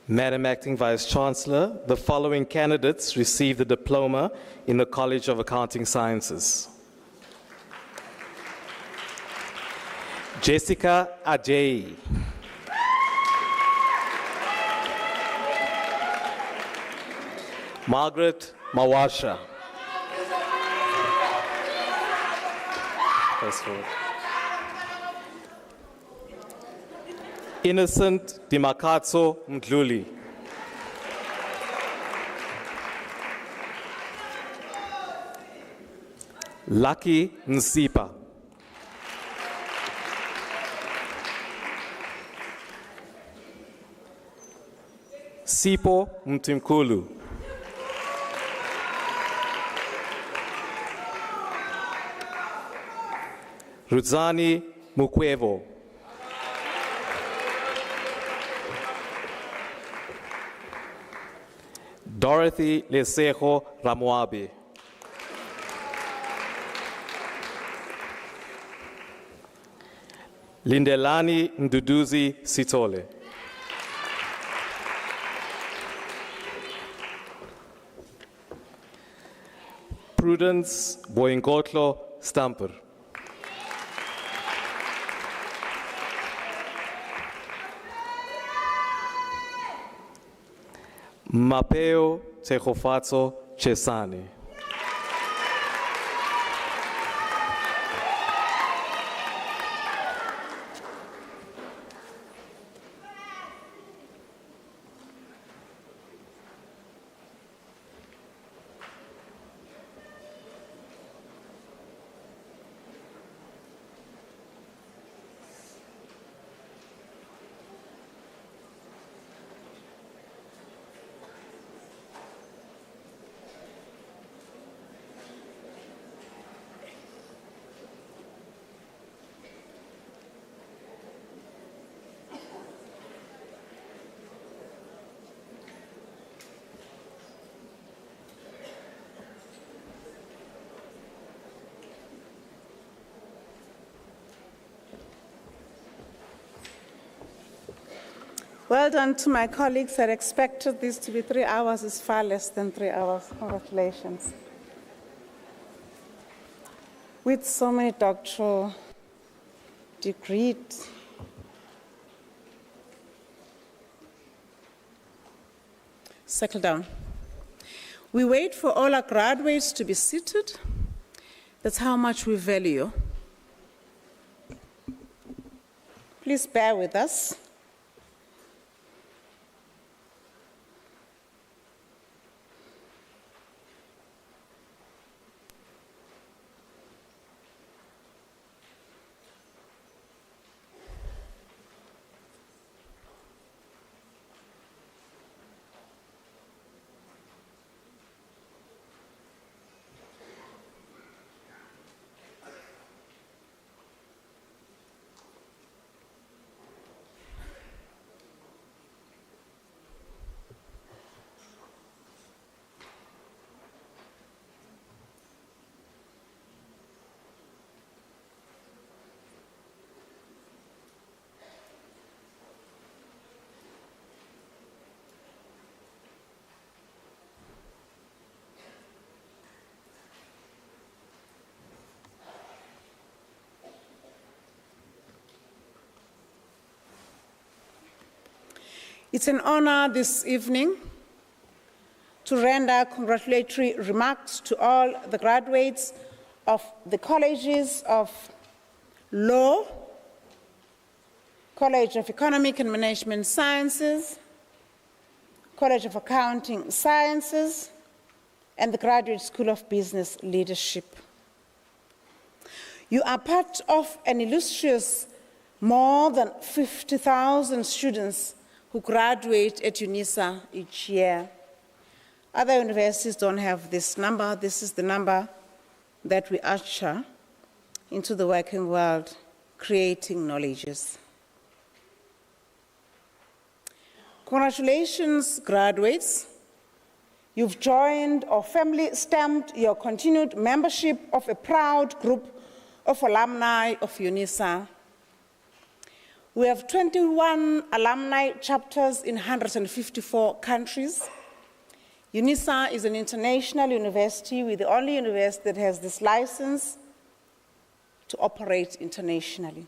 Madam Acting Vice Chancellor, the following candidates received the diploma in the College of Accounting Sciences. Jessica Ajay. Margaret Mawasha. Innocent Dimakatso Mdluli. Lucky Nsipa. Sipo Mtimkulu. Ruzani Mukwevo. Dorothy Lesejo Ramoabi. Lindelani Nduduzi Sitole. Prudence Boingotlo Stamper. Mapeo Tejofatso Chesani. Well done to my colleagues. I expected this to be 3 hours. It's far less than 3 hours. Congratulations. With so many doctoral degrees, settle down. We wait for all our graduates to be seated. That's how much we value. Please bear with us. It's an honor this evening to render congratulatory remarks to all the graduates of the colleges of Law, College of Economic and Management Sciences, College of Accounting Sciences, and the Graduate School of Business Leadership. You are part of an illustrious more than 50,000 students who graduate at Unisa each year. Other universities don't have this number. This is the number that we usher into the working world, creating knowledges. Congratulations, graduates. You've joined or firmly stamped your continued membership of a proud group of alumni of Unisa. We have 21 alumni chapters in 154 countries. Unisa is an international university. We're the only university that has this license to operate internationally.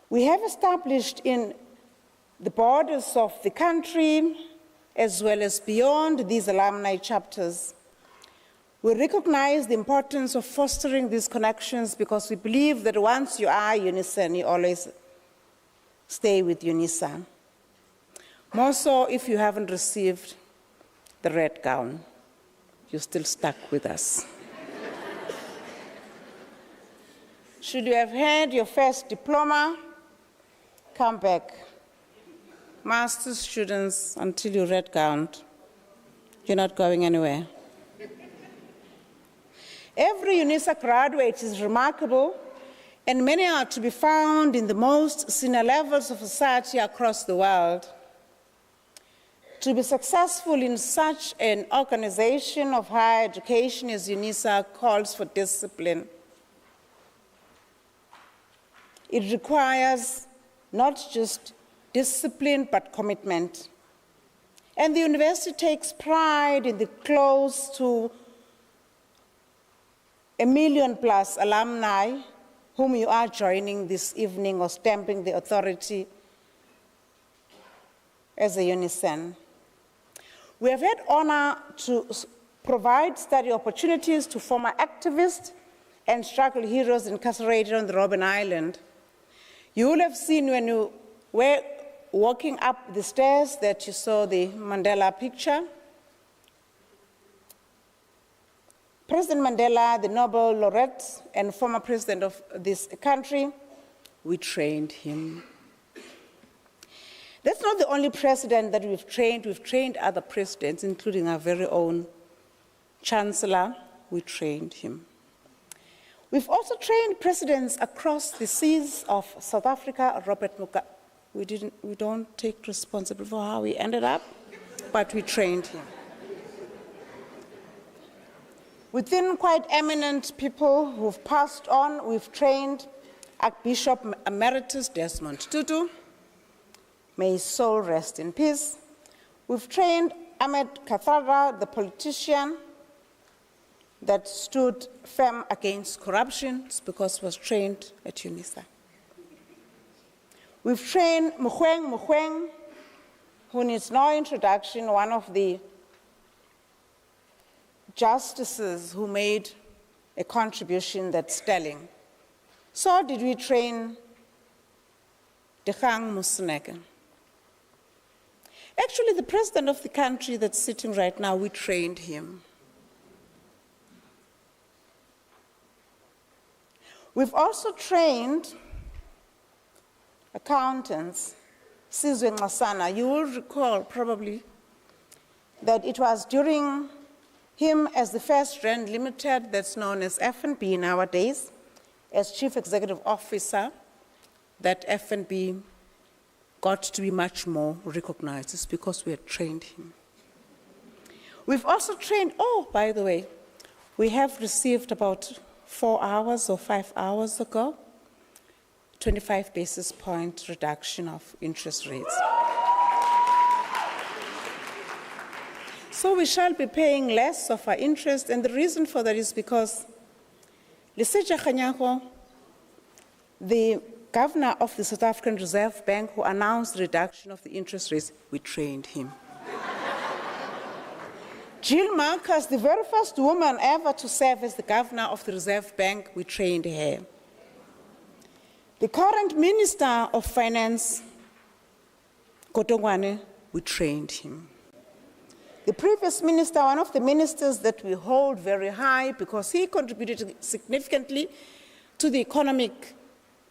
We have established in the borders of the country, as well as beyond these alumni chapters. We recognize the importance of fostering these connections because we believe that once you are Unisan, you always stay with Unisa. More so if you haven't received the red gown, you're still stuck with us. Should you have had your first diploma, come back. Master's students, until you're red gowned, you're not going anywhere. Every Unisa graduate is remarkable, and many are to be found in the most senior levels of society across the world. To be successful in such an organization of higher education as Unisa calls for discipline. It requires not just discipline, but commitment. And the university takes pride in the close to 1 million+ alumni whom you are joining this evening or stamping the authority as a Unisan. We have had honor to provide study opportunities to former activists and struggle heroes incarcerated on the Robben Island. You will have seen when you were walking up the stairs that you saw the Mandela picture. President Mandela, the Nobel laureate and former president of this country, we trained him. That's not the only president that we've trained other presidents, including our very own Chancellor, we trained him. We've also trained presidents across the seas of South Africa, Robert Mugabe. We don't take responsibility for how he ended up, but we trained him. Within quite eminent people who've passed on, we've trained Archbishop Emeritus Desmond Tutu. May his soul rest in peace. We've trained Ahmed Kathrada, the politician that stood firm against corruption because he was trained at Unisa. We've trained Mogoeng, who needs no introduction, one of the justices who made a contribution that's sterling. So did we train Dikgang Moseneke. Actually, the president of the country that's sitting right now, we trained him. We've also trained accountants. Sizwe Nxasana, you will recall probably that it was during him as the first Rand Limited, that's known as F&B nowadays, as Chief Executive Officer, that F&B got to be much more recognized. It's because we had trained him. We've also trained, by the way, we have received about 4 hours or 5 hours ago, 25 basis point reduction of interest rates. So we shall be paying less of our interest, and the reason for that is because the governor of the South African Reserve Bank who announced the reduction of the interest rates, we trained him. Jill Marcus, the very first woman ever to serve as the governor of the Reserve Bank, we trained her. The current Minister of Finance, Kotongwane, we trained him. The previous minister, one of the ministers that we hold very high because he contributed significantly to the economic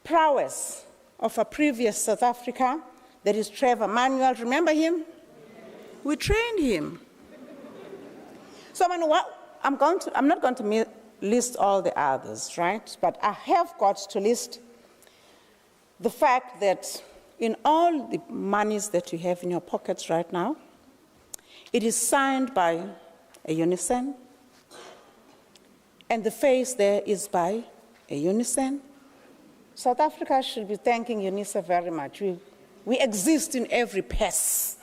prowess of a previous South Africa, that is Trevor Manuel. Remember him? We trained him. So I'm not going to list all the others, right? But I have got to list the fact that in all the monies that you have in your pockets right now, it is signed by a Unisa, and the face there is by a Unisa. South Africa should be thanking Unisa very much. We exist in every purse.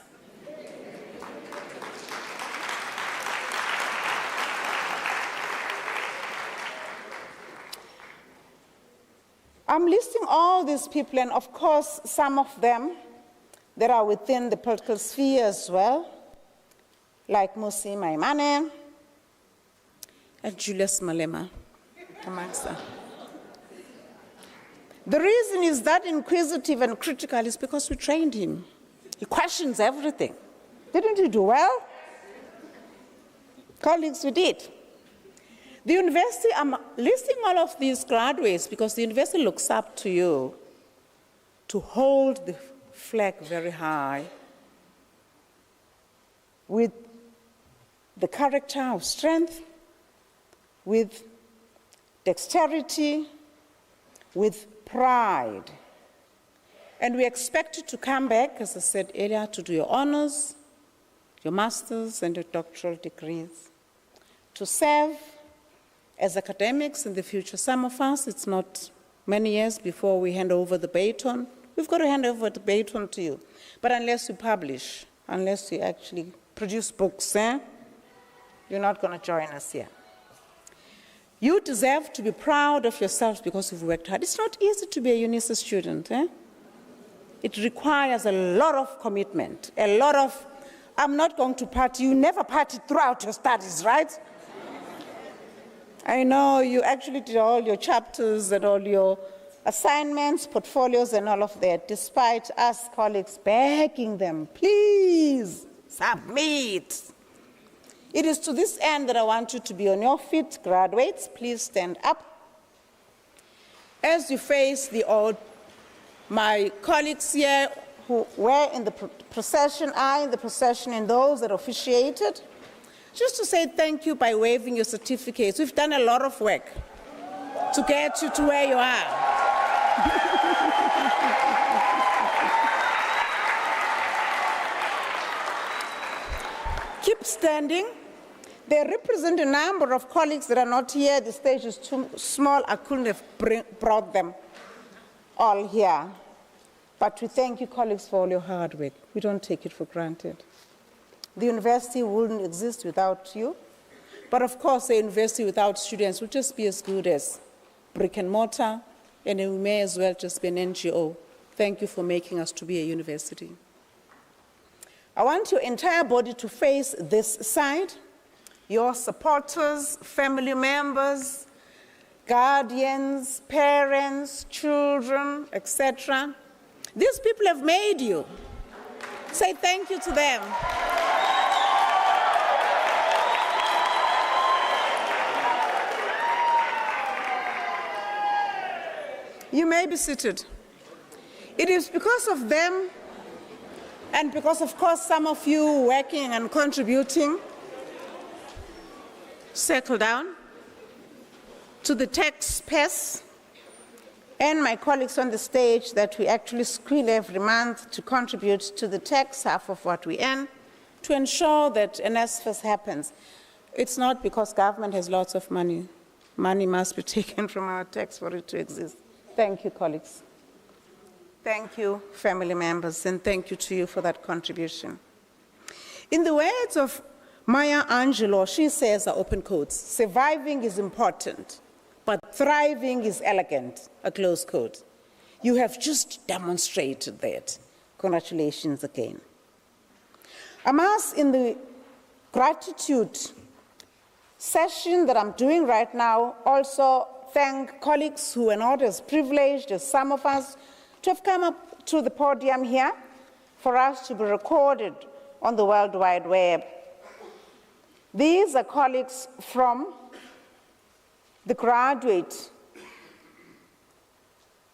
I'm listing all these people, and of course, some of them that are within the political sphere as well, like Musi Maimane and Julius Malema, amongst them. The reason is that inquisitive and critical is because we trained him. He questions everything. Didn't you do well? Colleagues, we did. The university, I'm listing all of these graduates because the university looks up to you to hold the flag very high with the character of strength, with dexterity, with pride. And we expect you to come back, as I said earlier, to do your honors, your masters and your doctoral degrees, to serve as academics in the future. Some of us, it's not many years before we hand over the baton. We've got to hand over the baton to you. But unless you publish, unless you actually produce books, you're not going to join us here. You deserve to be proud of yourselves because you've worked hard. It's not easy to be a Unisa student. It requires a lot of commitment, a lot of, I'm not going to party. You never partied throughout your studies, right? I know you actually did all your chapters and all your assignments, portfolios, and all of that, despite us colleagues begging them, please submit. It is to this end that I want you to be on your feet, graduates. Please stand up. As you face my colleagues here who were in the procession, are in the procession, and those that officiated, just to say thank you by waving your certificates. We've done a lot of work to get you to where you are. Keep standing. They represent a number of colleagues that are not here. The stage is too small. I couldn't have brought them all here. But we thank you, colleagues, for all your hard work. We don't take it for granted. The university wouldn't exist without you. But of course, a university without students would just be as good as brick and mortar, and it may as well just be an NGO. Thank you for making us to be a university. I want your entire body to face this side. Your supporters, family members, guardians, parents, children, etc. These people have made you. Say thank you to them. You may be seated. It is because of them, and because, of course, some of you working and contributing, settle down, to the taxpayers and my colleagues on the stage, that we actually screen every month to contribute to the tax, half of what we earn, to ensure that NSFAS happens. It's not because government has lots of money. Money must be taken from our tax for it to exist. Thank you, colleagues. Thank you, family members, and thank you to you for that contribution. In the words of Maya Angelou, she says, open quotes, surviving is important, but thriving is elegant, a close quote. You have just demonstrated that. Congratulations again. I must, in the gratitude session that I'm doing right now, also thank colleagues who are not as privileged as some of us to have come up to the podium here for us to be recorded on the World Wide Web. These are colleagues from the graduate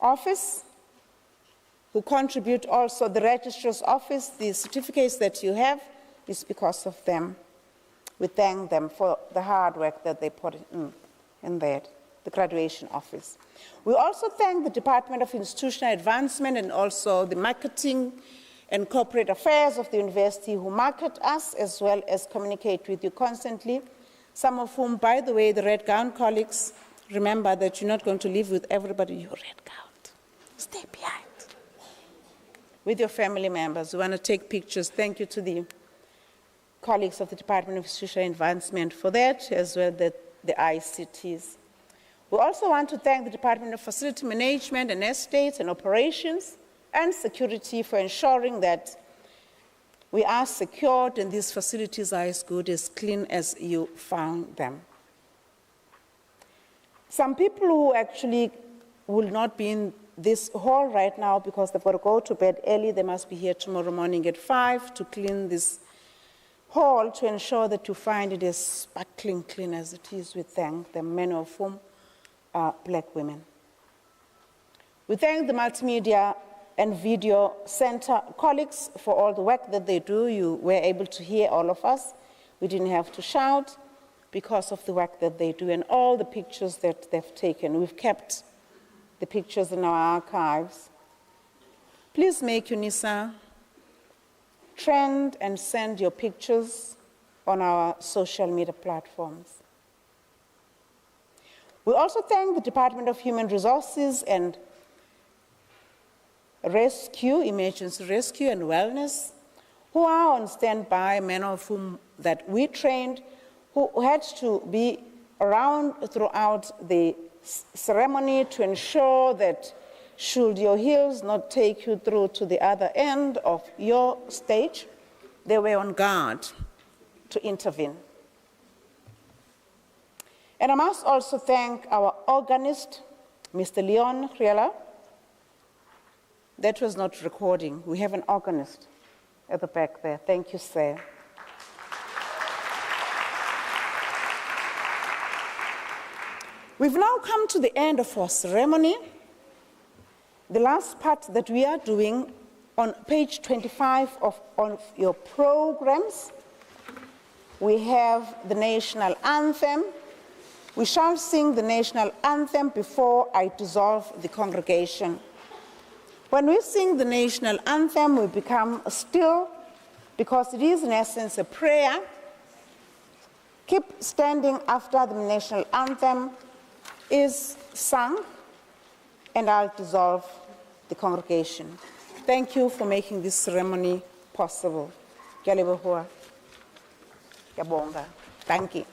office who contribute also the registrar's office. The certificates that you have is because of them. We thank them for the hard work that they put in that, the graduation office. We also thank the Department of Institutional Advancement and also the Marketing and Corporate Affairs of the university who market us as well as communicate with you constantly, some of whom, by the way, the red gown colleagues, remember that you're not going to live with everybody you're red gowned. Stay behind. With your family members. We want to take pictures. Thank you to the colleagues of the Department of Institutional Advancement for that, as well as the ICTs. We also want to thank the Department of Facility Management and Estates and Operations and Security for ensuring that we are secured and these facilities are as good, as clean as you found them. Some people who actually will not be in this hall right now because they've got to go to bed early, they must be here tomorrow morning at 5 to clean this hall to ensure that you find it as sparkling clean as it is. We thank them, many of whom are black women. We thank the Multimedia and Video Center colleagues for all the work that they do. You were able to hear all of us. We didn't have to shout because of the work that they do and all the pictures that they've taken. We've kept the pictures in our archives. Please make Unisa trend and send your pictures on our social media platforms. We also thank the Department of Human Resources and Rescue, Emergency Rescue and Wellness, who are on standby, many of whom that we trained, who had to be around throughout the ceremony to ensure that should your heels not take you through to the other end of your stage, they were on guard to intervene. And I must also thank our organist, Mr. Leon Riela. That was not recording. We have an organist at the back there. Thank you, sir. We've now come to the end of our ceremony. The last part that we are doing on page 25 of your programs, we have the national anthem. We shall sing the national anthem before I dissolve the congregation. When we sing the national anthem, we become still because it is in essence a prayer. Keep standing after the national anthem is sung, and I'll dissolve the congregation. Thank you for making this ceremony possible. Ke a leboha. Ke a bonga. Thank you.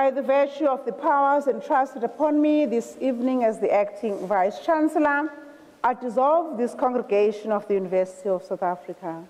By the virtue of the powers entrusted upon me this evening as the acting Vice-Chancellor, I dissolve this congregation of the University of South Africa.